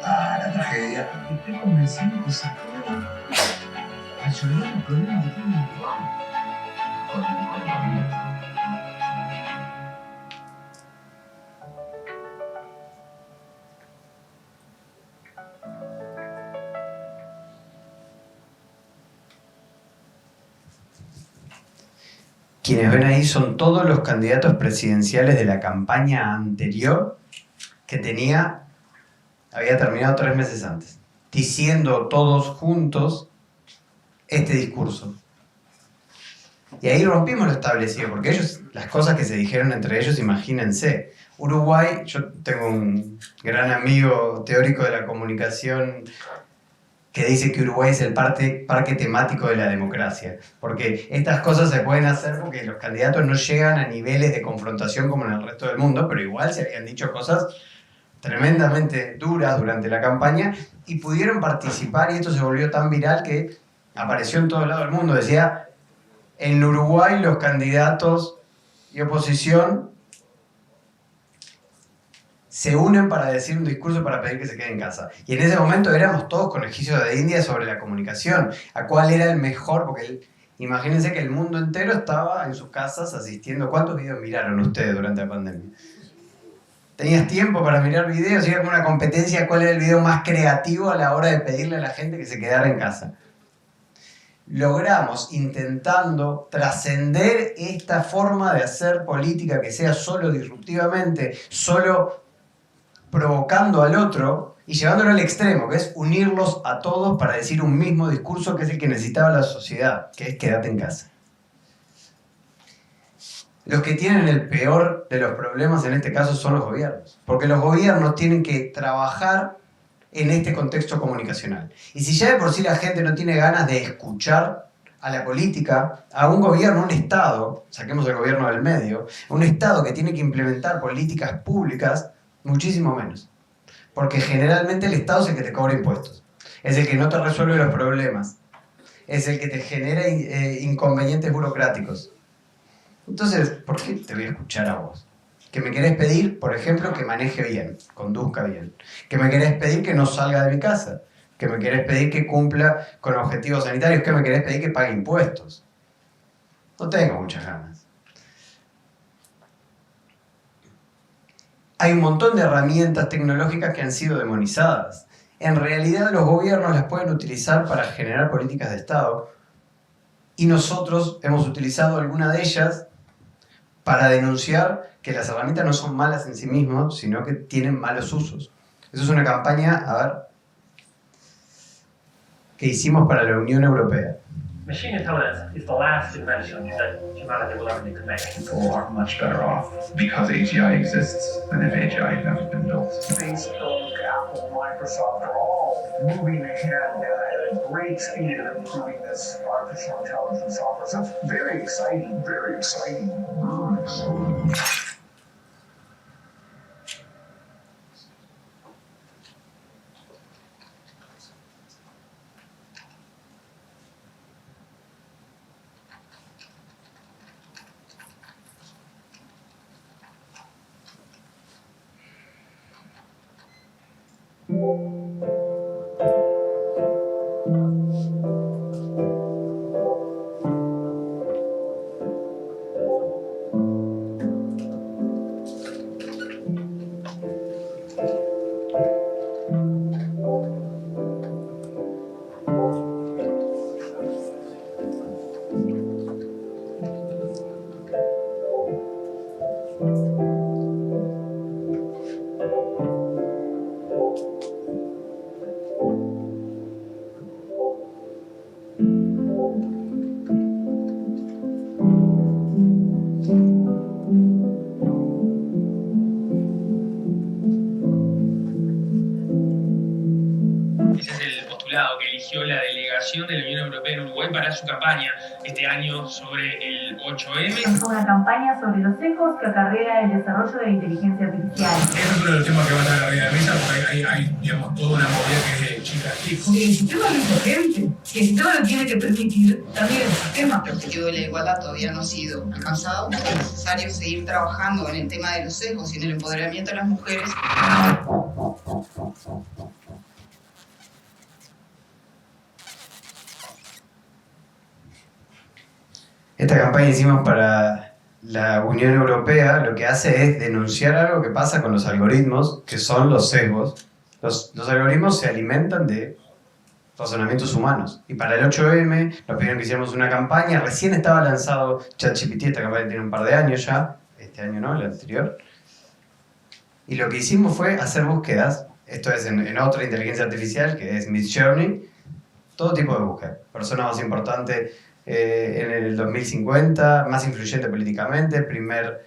a la tragedia. Estoy convencido que se puede resolver los problemas que tiene el Uruguay. Con la economía. Quienes ven ahí son todos los candidatos presidenciales de la campaña anterior que había terminado 3 meses antes, diciendo todos juntos este discurso. Y ahí rompimos lo establecido, porque ellos, las cosas que se dijeron entre ellos, imagínense. Uruguay, yo tengo un gran amigo teórico de la comunicación que dice que Uruguay es el parque temático de la democracia, porque estas cosas se pueden hacer porque los candidatos no llegan a niveles de confrontación como en el resto del mundo, pero igual se habían dicho cosas tremendamente duras durante la campaña y pudieron participar, y esto se volvió tan viral que apareció en todo lado del mundo. Decía, en Uruguay los candidatos y oposición se unen para decir un discurso para pedir que se quede en casa. Y en ese momento éramos todos conejillos de India sobre la comunicación, a cuál era el mejor, porque imagínense que el mundo entero estaba en sus casas asistiendo. ¿Cuántos videos miraron ustedes durante la pandemia? ¿Tenías tiempo para mirar videos? ¿Era como una competencia cuál era el video más creativo a la hora de pedirle a la gente que se quedara en casa? Logramos, intentando trascender esta forma de hacer política que sea solo disruptivamente, solo provocando al otro y llevándolo al extremo, que es unirlos a todos para decir un mismo discurso que es el que necesitaba la sociedad, que es quédate en casa. Los que tienen el peor de los problemas en este caso son los gobiernos, porque los gobiernos tienen que trabajar en este contexto comunicacional. Y si ya de por sí la gente no tiene ganas de escuchar a la política, a un gobierno, un Estado, saquemos el gobierno del medio, un Estado que tiene que implementar políticas públicas, muchísimo menos. Porque generalmente el Estado es el que te cobra impuestos, es el que no te resuelve los problemas, es el que te genera inconvenientes burocráticos. Entonces, ¿por qué te voy a escuchar a vos? Que me querés pedir, por ejemplo, que maneje bien, conduzca bien. Que me querés pedir que no salga de mi casa. Que me querés pedir que cumpla con objetivos sanitarios. Que me querés pedir que pague impuestos. No tengo muchas ganas. Hay un montón de herramientas tecnológicas que han sido demonizadas. En realidad los gobiernos las pueden utilizar para generar políticas de Estado. Y nosotros hemos utilizado alguna de ellas para denunciar que las herramientas no son malas en sí mismas, sino que tienen malos usos. Eso es una campaña, que hicimos para la Unión Europea. Machine intelligence is the last invention that humanity will ever need to make. People are much better off because AGI exists than if AGI had never been built. Facebook, Apple, Microsoft are all moving ahead at a great speed in improving this artificial intelligence software. So it's very exciting, very exciting. Very exciting. representación de la Unión Europea en Uruguay para su campaña este año sobre el 8M. Es una campaña sobre los sesgos que acarrea el desarrollo de la inteligencia artificial. Ese es uno de los temas que va a estar arriba de la mesa, porque hay digamos, toda una movida que es de chicas chicos. Porque el sistema no es urgente, que el sistema lo tiene que permitir también el sistema. El objetivo de la igualdad todavía no ha sido alcanzado. Es necesario seguir trabajando en el tema de los sesgos y en el empoderamiento de las mujeres. Esta campaña hicimos para la Unión Europea, lo que hace es denunciar algo que pasa con los algoritmos, que son los sesgos. Los algoritmos se alimentan de razonamientos humanos. Y para el 8M nos pidieron que hiciéramos una campaña. Recién estaba lanzado ChatGPT, esta campaña tiene un par de años ya. Este año no, el anterior. Y lo que hicimos fue hacer búsquedas. Esto es en otra inteligencia artificial, que es Midjourney. Todo tipo de búsqueda. Persona más importante en el 2050, más influyente políticamente, primer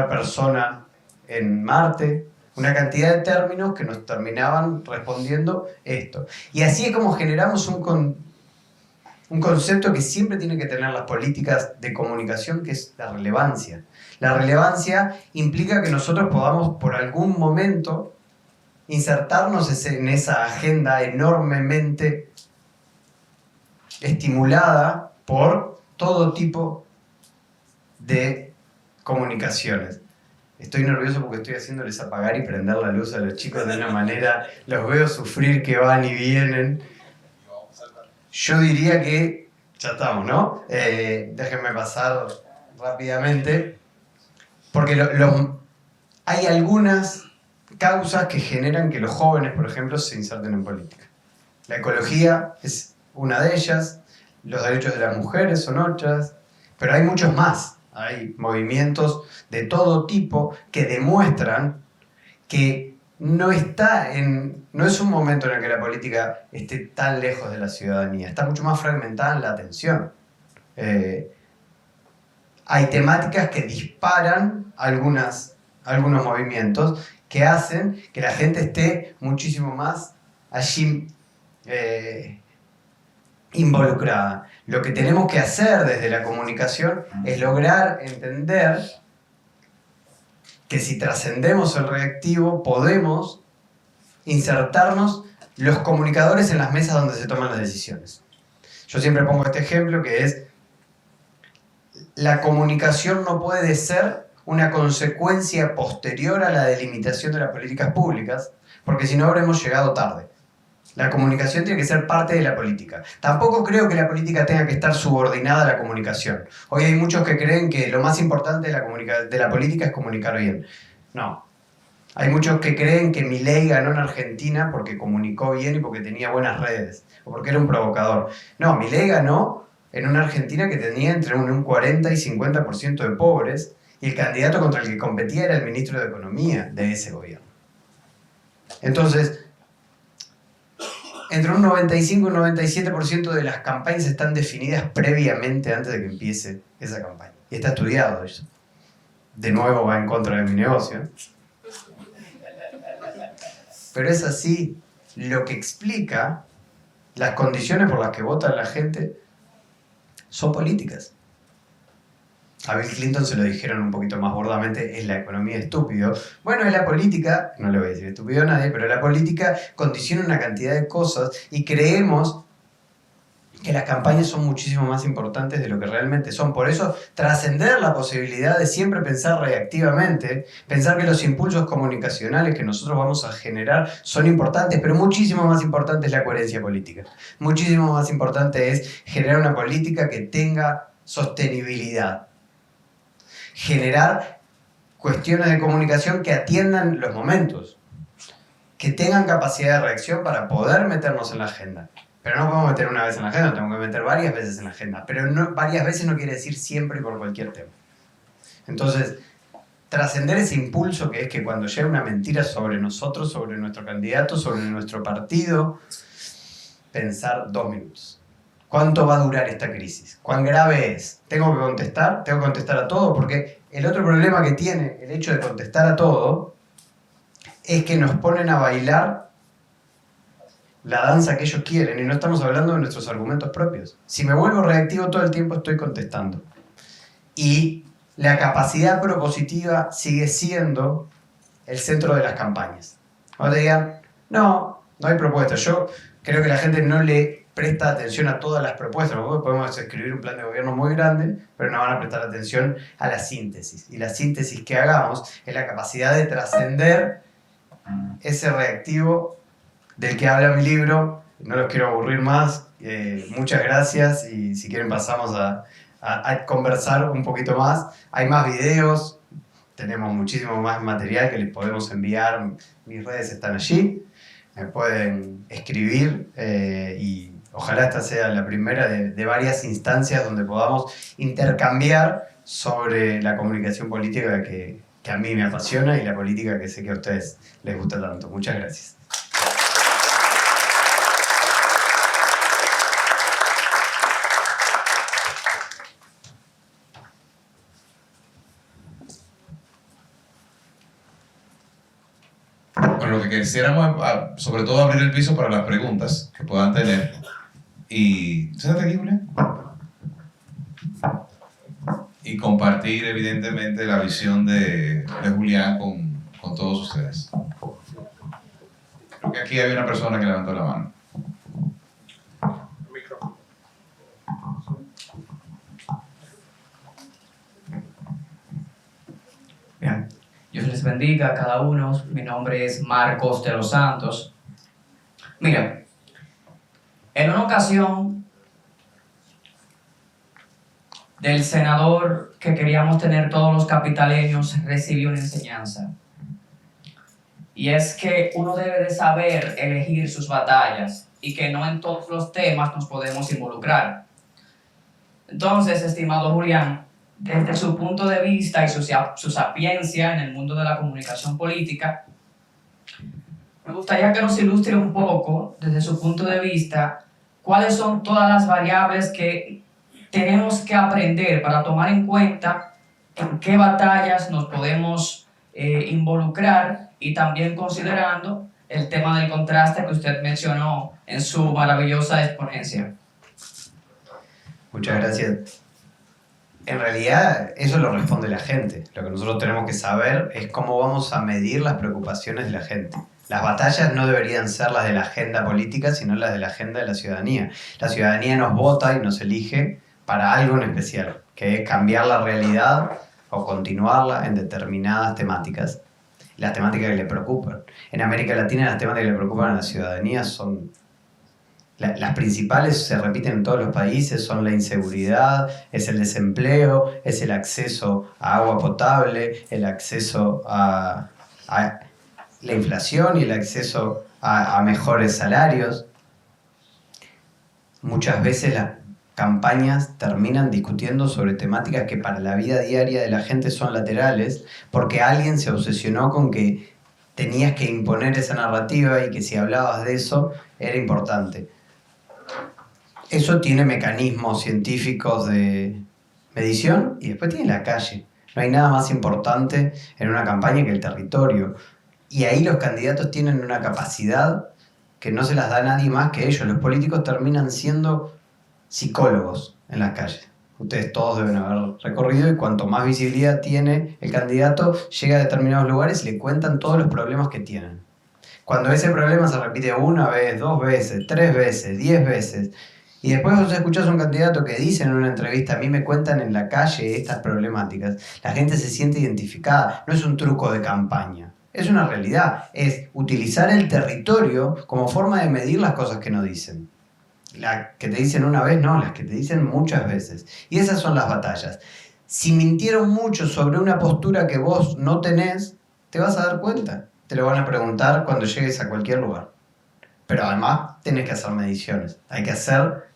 persona en Marte. Una cantidad de términos que nos terminaban respondiendo esto. Y así es como generamos un concepto que siempre tienen que tener las políticas de comunicación, que es la relevancia. La relevancia implica que nosotros podamos por algún momento insertarnos en esa agenda enormemente estimulada por todo tipo de comunicaciones. Estoy nervioso porque estoy haciéndoles apagar y prender la luz a los chicos de una manera, los veo sufrir que van y vienen. Yo diría que ya estamos, ¿no? Déjenme pasar rápidamente, porque hay algunas causas que generan que los jóvenes, por ejemplo, se inserten en política. La ecología es una de ellas, los derechos de las mujeres son otras, pero hay muchos más. Hay movimientos de todo tipo que demuestran que no es un momento en el que la política esté tan lejos de la ciudadanía, está mucho más fragmentada en la atención. Hay temáticas que disparan algunos movimientos que hacen que la gente esté muchísimo más allí involucrada. Lo que tenemos que hacer desde la comunicación es lograr entender que si trascendemos el reactivo podemos insertarnos los comunicadores en las mesas donde se toman las decisiones. Yo siempre pongo este ejemplo que es: la comunicación no puede ser una consecuencia posterior a la delimitación de las políticas públicas, porque si no habremos llegado tarde. La comunicación tiene que ser parte de la política. Tampoco creo que la política tenga que estar subordinada a la comunicación. Hoy hay muchos que creen que lo más importante de la política es comunicar bien. No. Hay muchos que creen que Milei ganó en Argentina porque comunicó bien y porque tenía buenas redes, o porque era un provocador. No, Milei ganó en una Argentina que tenía entre un 40 y 50% de pobres, y el candidato contra el que competía era el ministro de Economía de ese gobierno. Entonces, entre un 95 y un 97% de las campañas están definidas previamente antes de que empiece esa campaña. Y está estudiado eso. De nuevo va en contra de mi negocio. Pero es así. Lo que explica las condiciones por las que vota la gente son políticas. A Bill Clinton se lo dijeron un poquito más bordamente: es la economía estúpido. Bueno, es la política, no le voy a decir estúpido a nadie, pero la política condiciona una cantidad de cosas y creemos que las campañas son muchísimo más importantes de lo que realmente son. Por eso, trascender la posibilidad de siempre pensar reactivamente, pensar que los impulsos comunicacionales que nosotros vamos a generar son importantes, pero muchísimo más importante es la coherencia política. Muchísimo más importante es generar una política que tenga sostenibilidad. Generar cuestiones de comunicación que atiendan los momentos, que tengan capacidad de reacción para poder meternos en la agenda. Pero no podemos meter una vez en la agenda, tenemos que meter varias veces en la agenda. Pero varias veces no quiere decir siempre y por cualquier tema. Entonces, trascender ese impulso que es que cuando llega una mentira sobre nosotros, sobre nuestro candidato, sobre nuestro partido, pensar 2 minutos. ¿Cuánto va a durar esta crisis? ¿Cuán grave es? ¿Tengo que contestar? ¿Tengo que contestar a todo? Porque el otro problema que tiene el hecho de contestar a todo es que nos ponen a bailar la danza que ellos quieren y no estamos hablando de nuestros argumentos propios. Si me vuelvo reactivo todo el tiempo estoy contestando. Y la capacidad propositiva sigue siendo el centro de las campañas. Cuando te digan, no hay propuestas. Yo creo que la gente no le presta atención a todas las propuestas. Nosotros podemos escribir un plan de gobierno muy grande, pero no van a prestar atención a la síntesis. Y la síntesis que hagamos es la capacidad de trascender ese reactivo del que habla mi libro. No los quiero aburrir más. Muchas gracias y si quieren pasamos a conversar un poquito más. Hay más videos, tenemos muchísimo más material que les podemos enviar. Mis redes están allí, me pueden escribir y ojalá esta sea la primera de varias instancias donde podamos intercambiar sobre la comunicación política que a mí me apasiona y la política que sé que a ustedes les gusta tanto. Muchas gracias. Bueno, lo que quisiéramos sobre todo abrir el piso para las preguntas que puedan tener. Y siéntate aquí, Julián. Y compartir evidentemente la visión de Julián con todos ustedes. Creo que aquí hay una persona que levantó la mano. Bien, Dios les bendiga a cada uno. Mi nombre es Marcos de los Santos. Mira, en una ocasión del senador que queríamos tener todos los capitaleños recibí una enseñanza. Y es que uno debe de saber elegir sus batallas y que no en todos los temas nos podemos involucrar. Entonces, estimado Julián, desde su punto de vista y su sapiencia en el mundo de la comunicación política, me gustaría que nos ilustre un poco, desde su punto de vista, cuáles son todas las variables que tenemos que aprender para tomar en cuenta en qué batallas nos podemos involucrar y también considerando el tema del contraste que usted mencionó en su maravillosa exponencia. Muchas gracias. En realidad, eso lo responde la gente. Lo que nosotros tenemos que saber es cómo vamos a medir las preocupaciones de la gente. Las batallas no deberían ser las de la agenda política, sino las de la agenda de la ciudadanía. La ciudadanía nos vota y nos elige para algo en especial, que es cambiar la realidad o continuarla en determinadas temáticas. Las temáticas que le preocupan. En América Latina las temáticas que le preocupan a la ciudadanía son... Las principales se repiten en todos los países, son la inseguridad, es el desempleo, es el acceso a agua potable, el acceso a la inflación y el acceso a mejores salarios. Muchas veces las campañas terminan discutiendo sobre temáticas que para la vida diaria de la gente son laterales, porque alguien se obsesionó con que tenías que imponer esa narrativa y que si hablabas de eso era importante. Eso tiene mecanismos científicos de medición y después tiene la calle. No hay nada más importante en una campaña que el territorio. Y ahí los candidatos tienen una capacidad que no se las da nadie más que ellos. Los políticos terminan siendo psicólogos en las calles. Ustedes todos deben haber recorrido y cuanto más visibilidad tiene el candidato, llega a determinados lugares y le cuentan todos los problemas que tienen. Cuando ese problema se repite una vez, 2 veces, 3 veces, 10 veces, y después vos escuchás a un candidato que dice en una entrevista, a mí me cuentan en la calle estas problemáticas, la gente se siente identificada. No es un truco de campaña, es una realidad. Es utilizar el territorio como forma de medir las cosas que no dicen. Las que te dicen una vez, no, las que te dicen muchas veces. Y esas son las batallas. Si mintieron mucho sobre una postura que vos no tenés, te vas a dar cuenta. Te lo van a preguntar cuando llegues a cualquier lugar. Pero además tenés que hacer mediciones. Hay que hacer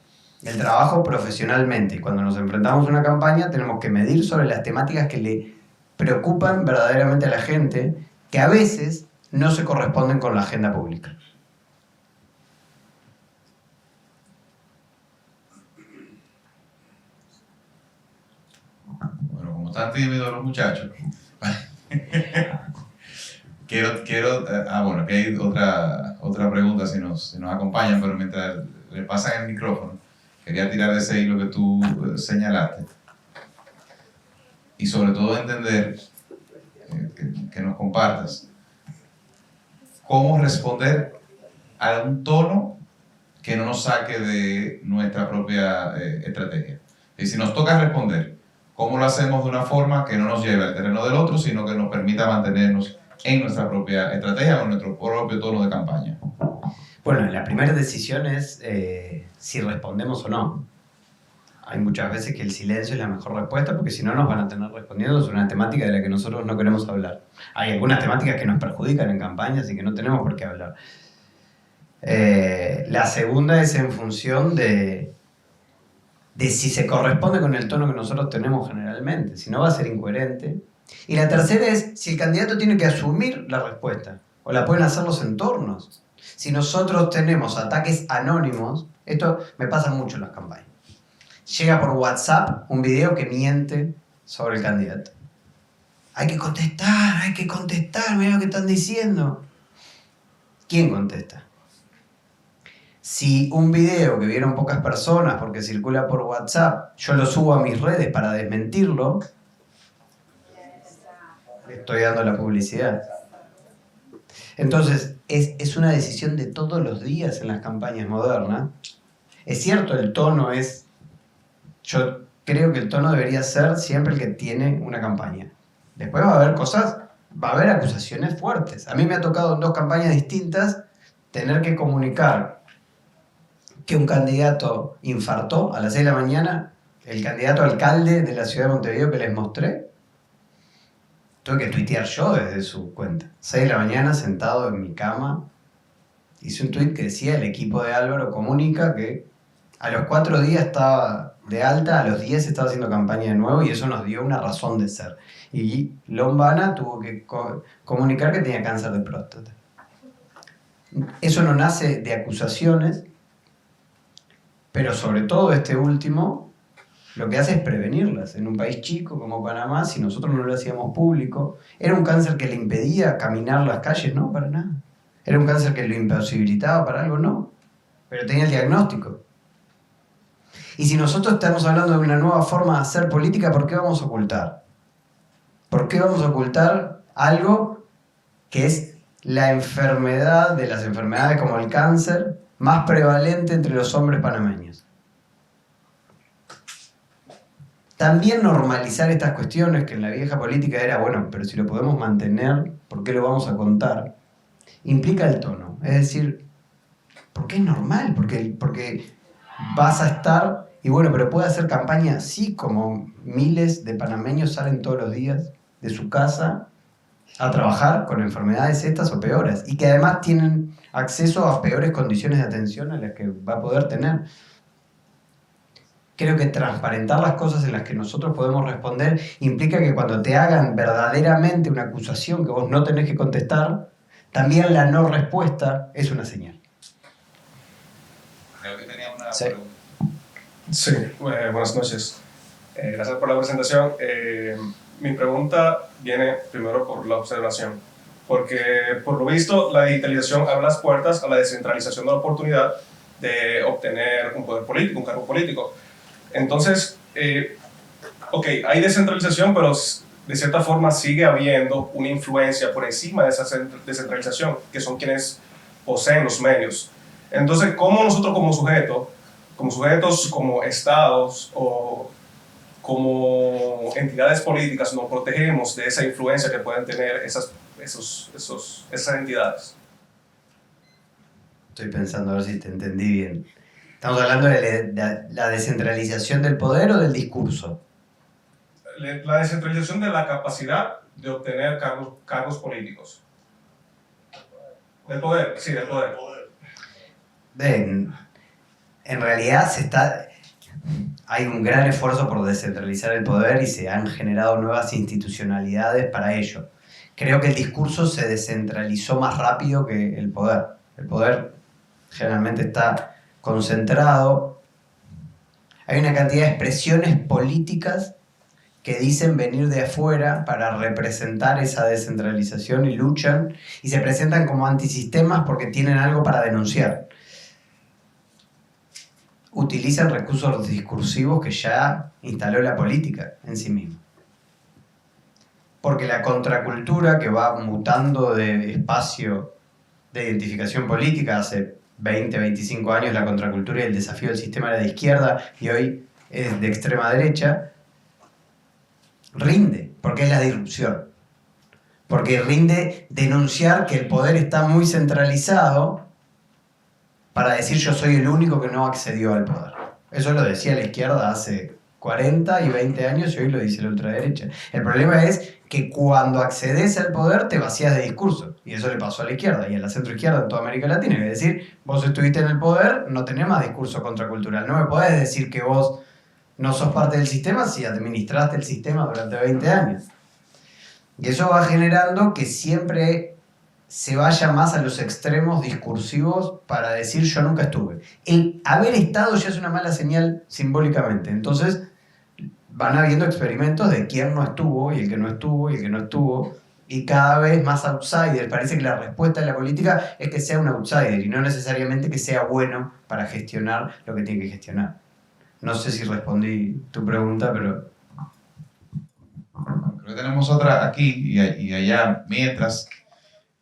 el trabajo profesionalmente. Y cuando nos enfrentamos a una campaña tenemos que medir sobre las temáticas que le preocupan verdaderamente a la gente, que a veces no se corresponden con la agenda pública. Bueno, como están tímidos los muchachos, Bueno, que hay otra pregunta si nos acompañan, pero mientras le pasan el micrófono, quería tirar de ese hilo que tú señalaste. Y sobre todo entender, que nos compartas, cómo responder a un tono que no nos saque de nuestra propia estrategia. Y si nos toca responder, ¿cómo lo hacemos de una forma que no nos lleve al terreno del otro, sino que nos permita mantenernos en nuestra propia estrategia o en nuestro propio tono de campaña? Bueno, la primera decisión es si respondemos o no. Hay muchas veces que el silencio es la mejor respuesta, porque si no nos van a tener respondiendo sobre una temática de la que nosotros no queremos hablar. Hay algunas temáticas que nos perjudican en campañas y que no tenemos por qué hablar. La segunda es en función de si se corresponde con el tono que nosotros tenemos generalmente, si no va a ser incoherente. Y la tercera es si el candidato tiene que asumir la respuesta, o la pueden hacer los entornos. Si nosotros tenemos ataques anónimos, esto me pasa mucho en las campañas. Llega por WhatsApp un video que miente sobre el candidato. Hay que contestar, mira lo que están diciendo. ¿Quién contesta? Si un video que vieron pocas personas porque circula por WhatsApp, yo lo subo a mis redes para desmentirlo, le estoy dando la publicidad. Entonces, es una decisión de todos los días en las campañas modernas. Es cierto, el tono es... Yo creo que el tono debería ser siempre el que tiene una campaña. Después va a haber cosas, va a haber acusaciones fuertes. A mí me ha tocado en 2 campañas distintas tener que comunicar que un candidato infartó a las 6 de la mañana, el candidato alcalde de la ciudad de Montevideo que les mostré. Tuve que tuitear yo desde su cuenta. 6 de la mañana, sentado en mi cama, hice un tuit que decía: el equipo de Álvaro comunica que a los 4 días estaba de alta, a los 10 estaba haciendo campaña de nuevo, y eso nos dio una razón de ser. Y Lombana tuvo que comunicar que tenía cáncer de próstata. Eso no nace de acusaciones, pero sobre todo este último lo que hace es prevenirlas. En un país chico como Panamá, si nosotros no lo hacíamos público, ¿era un cáncer que le impedía caminar las calles? No, para nada. ¿Era un cáncer que lo imposibilitaba para algo? No. Pero tenía el diagnóstico. Y si nosotros estamos hablando de una nueva forma de hacer política, ¿por qué vamos a ocultar? ¿Por qué vamos a ocultar algo que es la enfermedad de las enfermedades como el cáncer más prevalente entre los hombres panameños? También normalizar estas cuestiones que en la vieja política era, bueno, pero si lo podemos mantener, ¿por qué lo vamos a contar? Implica el tono. Es decir, ¿por qué es normal? Porque vas a estar... Y bueno, pero puede hacer campaña así como miles de panameños salen todos los días de su casa a trabajar con enfermedades estas o peores, y que además tienen acceso a peores condiciones de atención a las que va a poder tener. Creo que transparentar las cosas en las que nosotros podemos responder implica que cuando te hagan verdaderamente una acusación que vos no tenés que contestar, también la no respuesta es una señal. Creo que tenía una pregunta. Sí, buenas noches. Gracias por la presentación. Mi pregunta viene primero por la observación, porque por lo visto la digitalización abre las puertas a la descentralización de la oportunidad de obtener un poder político, un cargo político. Entonces, hay descentralización, pero de cierta forma sigue habiendo una influencia por encima de esa descentralización, que son quienes poseen los medios. Entonces, ¿cómo nosotros como sujetos, como estados o como entidades políticas nos protegemos de esa influencia que pueden tener esas entidades? Estoy pensando a ver si te entendí bien. ¿Estamos hablando de la descentralización del poder o del discurso? La descentralización de la capacidad de obtener cargos políticos. Del poder, sí, del poder. En realidad hay un gran esfuerzo por descentralizar el poder y se han generado nuevas institucionalidades para ello. Creo que el discurso se descentralizó más rápido que el poder. El poder generalmente está concentrado. Hay una cantidad de expresiones políticas que dicen venir de afuera para representar esa descentralización y luchan y se presentan como antisistemas porque tienen algo para denunciar. Utilizan recursos discursivos que ya instaló la política en sí misma. Porque la contracultura que va mutando de espacio de identificación política, hace 20, 25 años la contracultura y el desafío del sistema era de izquierda y hoy es de extrema derecha, rinde, porque es la disrupción. Porque rinde denunciar que el poder está muy centralizado para decir yo soy el único que no accedió al poder. Eso lo decía la izquierda hace 40 y 20 años y hoy lo dice la ultraderecha. El problema es que cuando accedes al poder te vacías de discurso. Y eso le pasó a la izquierda y a la centroizquierda en toda América Latina. Es decir, vos estuviste en el poder, no tenés más discurso contracultural. No me podés decir que vos no sos parte del sistema si administraste el sistema durante 20 años. Y eso va generando que siempre se vaya más a los extremos discursivos para decir yo nunca estuve. El haber estado ya es una mala señal simbólicamente. Entonces van habiendo experimentos de quién no estuvo y el que no estuvo y el que no estuvo. Y cada vez más outsider. Parece que la respuesta de la política es que sea un outsider y no necesariamente que sea bueno para gestionar lo que tiene que gestionar. No sé si respondí tu pregunta, pero... Creo que tenemos otra aquí y allá. Mientras,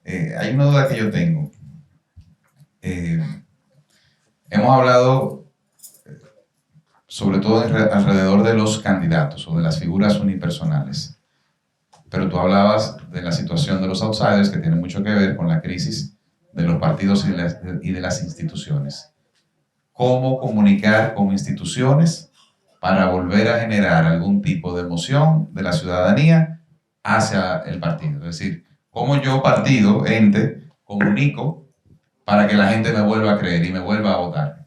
hay una duda que yo tengo. Hemos hablado sobre todo alrededor de los candidatos o de las figuras unipersonales. Pero tú hablabas de la situación de los outsiders, que tiene mucho que ver con la crisis de los partidos y de las instituciones. ¿Cómo comunicar con instituciones para volver a generar algún tipo de emoción de la ciudadanía hacia el partido? Es decir, ¿cómo yo, partido, ente, comunico para que la gente me vuelva a creer y me vuelva a votar?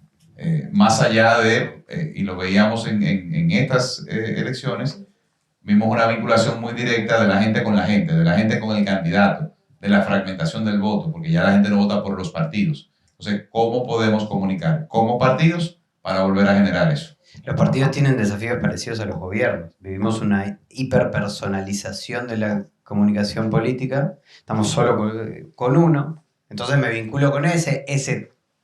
Más allá de, y lo veíamos en estas elecciones, vimos una vinculación muy directa de la gente, de la gente con el candidato, de la fragmentación del voto, porque ya la gente no vota por los partidos. Entonces, ¿cómo podemos comunicar como partidos para volver a generar eso? Los partidos tienen desafíos parecidos a los gobiernos. Vivimos una hiperpersonalización de la comunicación política. Estamos solo con uno. Entonces me vinculo con ese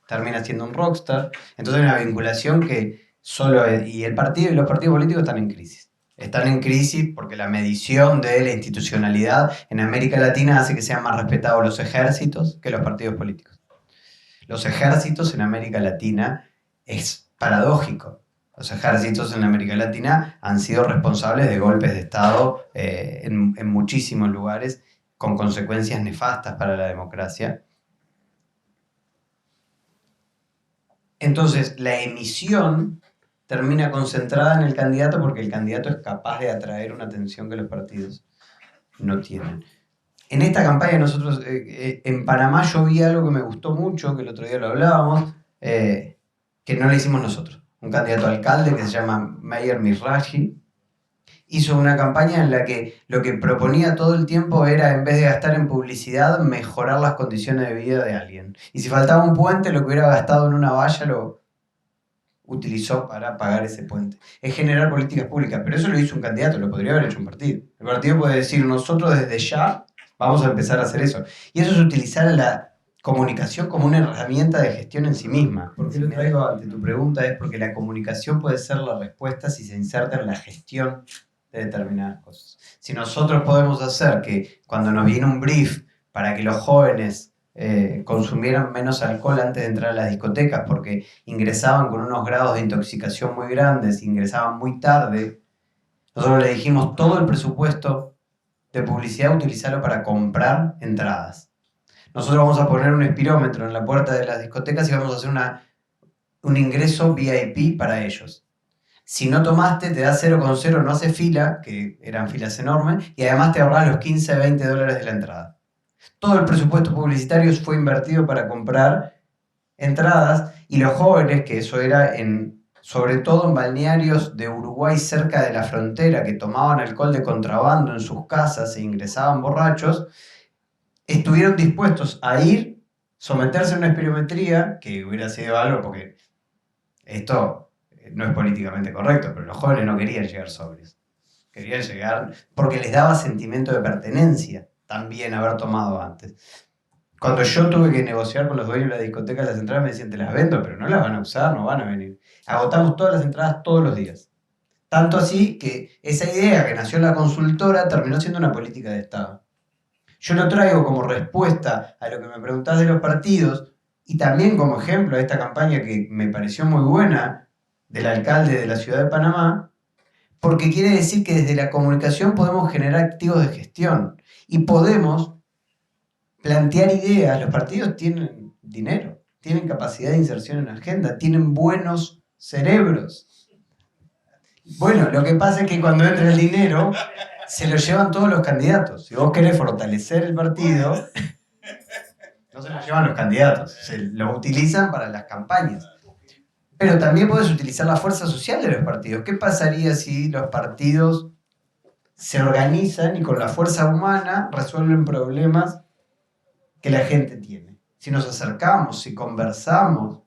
termina siendo un rockstar. Entonces hay una vinculación que solo... Y el partido y los partidos políticos están en crisis. Están en crisis porque la medición de la institucionalidad en América Latina hace que sean más respetados los ejércitos que los partidos políticos. Los ejércitos en América Latina es paradójico. Los ejércitos en América Latina han sido responsables de golpes de Estado en muchísimos lugares con consecuencias nefastas para la democracia. Entonces, la emisión termina concentrada en el candidato porque el candidato es capaz de atraer una atención que los partidos no tienen. En esta campaña nosotros, en Panamá yo vi algo que me gustó mucho, que el otro día lo hablábamos, que no lo hicimos nosotros. Un candidato a alcalde que se llama Mayer Mizrahi hizo una campaña en la que lo que proponía todo el tiempo era, en vez de gastar en publicidad, mejorar las condiciones de vida de alguien. Y si faltaba un puente, lo que hubiera gastado en una valla lo utilizó para pagar ese puente. Es generar políticas públicas, pero eso lo hizo un candidato, lo podría haber hecho un partido. El partido puede decir, nosotros desde ya vamos a empezar a hacer eso. Y eso es utilizar la comunicación como una herramienta de gestión en sí misma. ¿Por qué lo traigo ante tu pregunta? Es porque la comunicación puede ser la respuesta si se inserta en la gestión de determinadas cosas. Si nosotros podemos hacer que cuando nos viene un brief para que los jóvenes consumieran menos alcohol antes de entrar a las discotecas porque ingresaban con unos grados de intoxicación muy grandes, ingresaban muy tarde, nosotros le dijimos todo el presupuesto de publicidad utilizarlo para comprar entradas. Nosotros vamos a poner un espirómetro en la puerta de las discotecas y vamos a hacer un ingreso VIP para ellos. Si no tomaste, te da 0,0, no hace fila, que eran filas enormes, y además te ahorras los 15, 20 dólares de la entrada. Todo el presupuesto publicitario fue invertido para comprar entradas y los jóvenes, que eso era sobre todo en balnearios de Uruguay cerca de la frontera, que tomaban alcohol de contrabando en sus casas e ingresaban borrachos, estuvieron dispuestos a ir, someterse a una espirometría, que hubiera sido algo porque esto no es políticamente correcto, pero los jóvenes no querían llegar sobrios. querían llegar porque les daba sentimiento de pertenencia también haber tomado antes. Cuando yo tuve que negociar con los dueños de la discoteca de las entradas, me decían, te las vendo, pero no las van a usar, no van a venir. Agotamos todas las entradas todos los días. Tanto así que esa idea que nació en la consultora terminó siendo una política de Estado. Yo lo traigo como respuesta a lo que me preguntás de los partidos y también como ejemplo a esta campaña que me pareció muy buena del alcalde de la ciudad de Panamá, porque quiere decir que desde la comunicación podemos generar activos de gestión y podemos plantear ideas. Los partidos tienen dinero, tienen capacidad de inserción en la agenda, tienen buenos cerebros. Bueno, lo que pasa es que cuando entra el dinero, se lo llevan todos los candidatos. Si vos querés fortalecer el partido, no se lo llevan los candidatos, se lo utilizan para las campañas. Pero también podés utilizar la fuerza social de los partidos. ¿Qué pasaría si los partidos se organizan y con la fuerza humana resuelven problemas que la gente tiene? Si nos acercamos, si conversamos.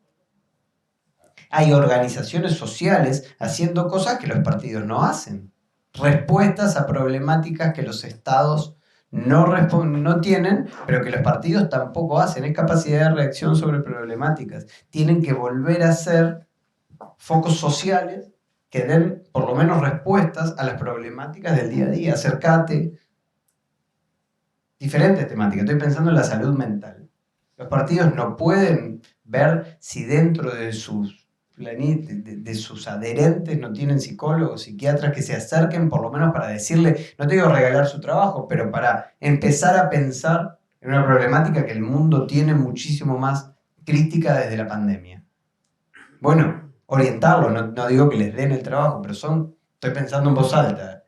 Hay organizaciones sociales haciendo cosas que los partidos no hacen. Respuestas a problemáticas que los estados no tienen, pero que los partidos tampoco hacen. Es capacidad de reacción sobre problemáticas. Tienen que volver a ser focos sociales que den por lo menos respuestas a las problemáticas del día a día. Acércate. Diferentes temáticas. Estoy pensando en la salud mental. Los partidos no pueden ver si dentro de sus adherentes no tienen psicólogos, psiquiatras que se acerquen por lo menos para decirle, no te digo regalar su trabajo, pero para empezar a pensar en una problemática que el mundo tiene muchísimo más crítica desde la pandemia. Bueno, orientarlo, no digo que les den el trabajo, pero estoy pensando en voz alta.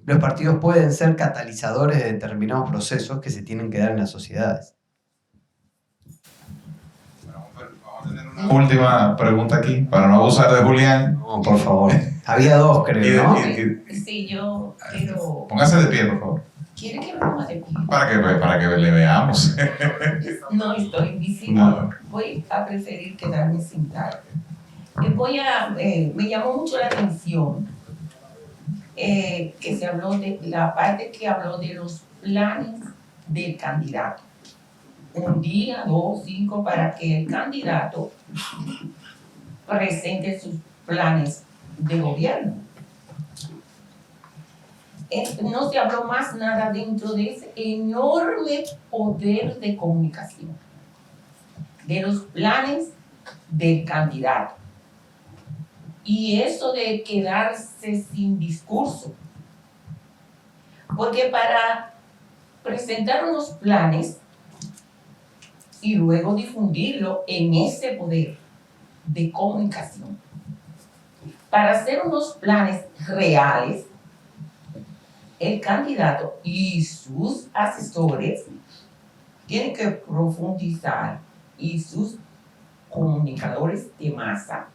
Los partidos pueden ser catalizadores de determinados procesos que se tienen que dar en las sociedades. Última pregunta aquí, para no abusar de Julián. No, por favor. Había dos, creo, ¿no? Sí, yo quiero... Póngase de pie, por favor. ¿Quiere que me ponga de pie? Para que le veamos. No estoy visible. No. Voy a preferir quedarme sentado. Me llamó mucho la atención que se habló de la parte que habló de los planes del candidato. 1 día, 2, 5, para que el candidato presente sus planes de gobierno. No se habló más nada dentro de ese enorme poder de comunicación, de los planes del candidato. Y eso de quedarse sin discurso. Porque para presentar unos planes y luego difundirlo en ese poder de comunicación. Para hacer unos planes reales, el candidato y sus asesores tienen que profundizar y sus comunicadores de masa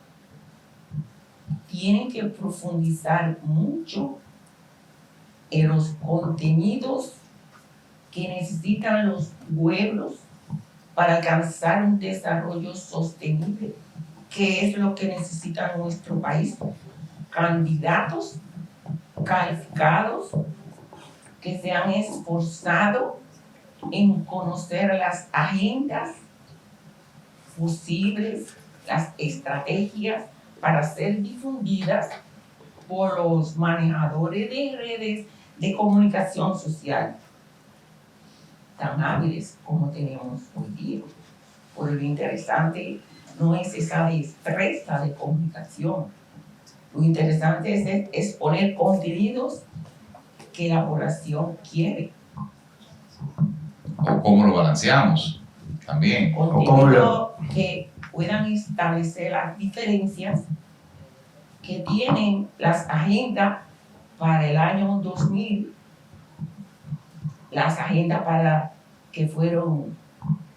tienen que profundizar mucho en los contenidos que necesitan los pueblos para alcanzar un desarrollo sostenible, que es lo que necesita nuestro país. Candidatos calificados que se han esforzado en conocer las agendas posibles, las estrategias para ser difundidas por los manejadores de redes de comunicación social tan hábiles como tenemos hoy día. Por lo interesante no es esa destreza de comunicación. Lo interesante es exponer contenidos que la población quiere. O cómo lo balanceamos también. Contenidos que puedan establecer las diferencias que tienen las agendas para el año 2000, las agendas para que fueron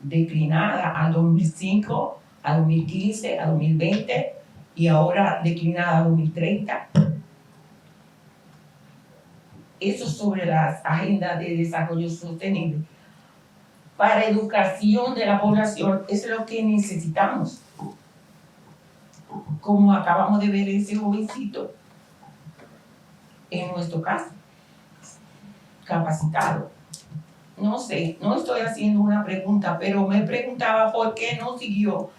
declinadas al 2005, a 2015, a 2020 y ahora declinadas a 2030. Eso sobre las agendas de desarrollo sostenible. Para educación de la población es lo que necesitamos. Como acabamos de ver ese jovencito en nuestro caso, capacitado. No sé, no estoy haciendo una pregunta, pero me preguntaba por qué no siguió,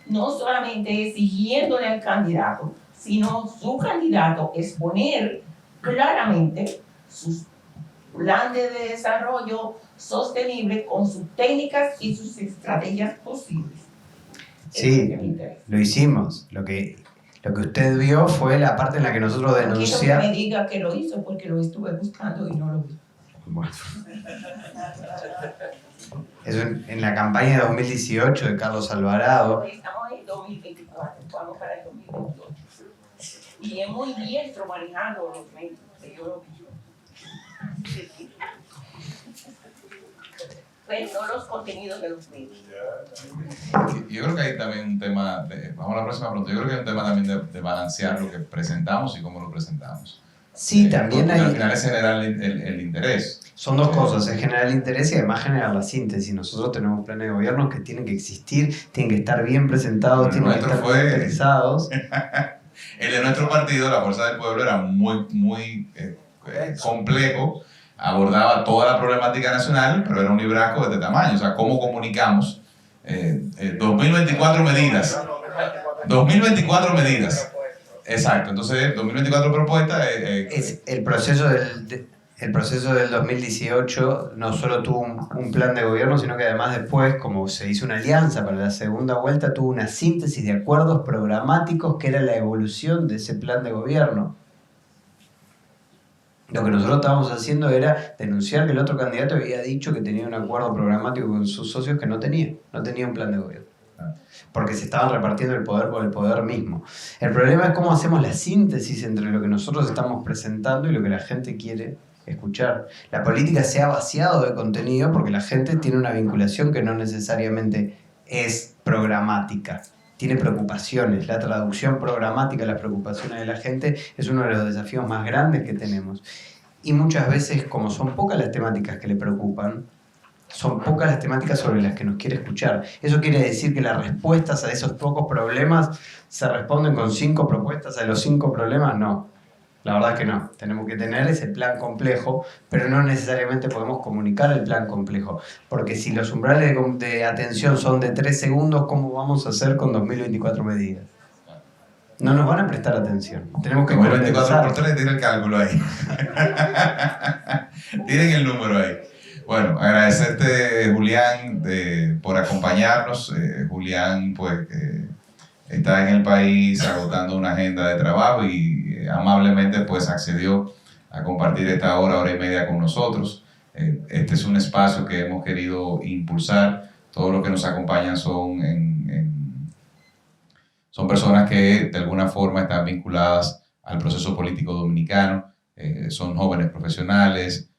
no solamente siguiéndole al candidato, sino su candidato exponer claramente su plan de desarrollo sostenible con sus técnicas y sus estrategias posibles. Sí, lo hicimos. Lo que usted vio fue la parte en la que nosotros denunciamos. No quiero que me diga que lo hizo porque lo estuve buscando y no lo vi. Bueno. Eso en la campaña de 2018 de Carlos Alvarado. Estamos en 2024, vamos para el 2028. Y es muy diestro manejando los medios, yo lo vi. Pero no los contenidos de los medios. Yo creo que hay también un tema, vamos a la próxima pregunta, yo creo que hay un tema también de balancear lo que presentamos y cómo lo presentamos. Sí, también hay... Al final es generar el interés. Son dos cosas, es generar el interés y además generar la síntesis. Nosotros tenemos planes de gobierno que tienen que existir, tienen que estar bien presentados, tienen que estar interesados. El de nuestro partido, la Fuerza del Pueblo, era muy complejo, abordaba toda la problemática nacional, pero era un librasco de este tamaño. O sea, ¿cómo comunicamos? 2024 medidas. 2024 medidas. Exacto, entonces 2024 propuestas... El proceso del 2018 no solo tuvo un plan de gobierno, sino que además después, como se hizo una alianza para la segunda vuelta, tuvo una síntesis de acuerdos programáticos que era la evolución de ese plan de gobierno. Lo que nosotros estábamos haciendo era denunciar que el otro candidato había dicho que tenía un acuerdo programático con sus socios que no tenía un plan de gobierno. Porque se estaban repartiendo el poder por el poder mismo. El problema es cómo hacemos la síntesis entre lo que nosotros estamos presentando y lo que la gente quiere escuchar. La política se ha vaciado de contenido porque la gente tiene una vinculación que no necesariamente es programática. Tiene preocupaciones. La traducción programática a las preocupaciones de la gente es uno de los desafíos más grandes que tenemos. Y muchas veces, como son pocas las temáticas que le preocupan, son pocas las temáticas sobre las que nos quiere escuchar. ¿Eso quiere decir que las respuestas a esos pocos problemas se responden con 5 propuestas a los 5 problemas? No, la verdad es que no. Tenemos que tener ese plan complejo, pero no necesariamente podemos comunicar el plan complejo. Porque si los umbrales de atención son de 3 segundos, ¿cómo vamos a hacer con 2024 medidas? No nos van a prestar atención. Tenemos que 24 por 3, tiene el cálculo ahí. Tienen el número ahí. Bueno, agradecerte, Julián, por acompañarnos. Julián, pues, está en el país agotando una agenda de trabajo y amablemente, pues, accedió a compartir esta hora y media con nosotros. Este es un espacio que hemos querido impulsar. Todos los que nos acompañan son personas que, de alguna forma, están vinculadas al proceso político dominicano. Son jóvenes profesionales,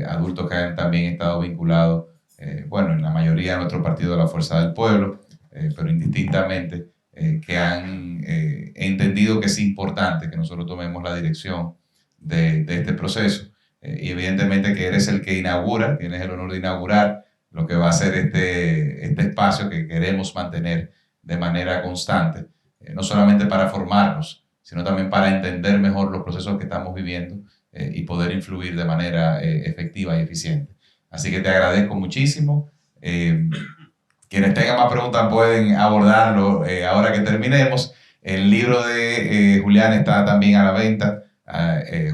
adultos que han también estado vinculados, en la mayoría de nuestro partido de la Fuerza del Pueblo, pero indistintamente, que han entendido que es importante que nosotros tomemos la dirección de este proceso. Y evidentemente que eres el que inaugura, tienes el honor de inaugurar lo que va a ser este espacio que queremos mantener de manera constante, no solamente para formarnos, sino también para entender mejor los procesos que estamos viviendo y poder influir de manera efectiva y eficiente. Así que te agradezco muchísimo. Quienes tengan más preguntas pueden abordarlo ahora que terminemos. El libro de Julián está también a la venta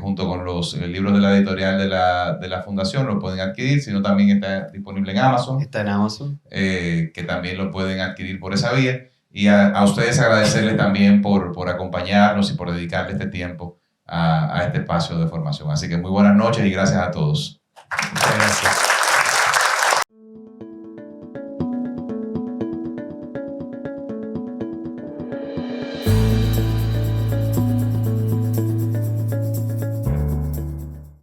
junto con los libros de la editorial de la Fundación. Lo pueden adquirir, sino también está disponible en Amazon. Está en Amazon. Que también lo pueden adquirir por esa vía. Y a ustedes agradecerles también por acompañarnos y por dedicarle este tiempo a este espacio de formación. Así que muy buenas noches y gracias a todos. Muchas gracias.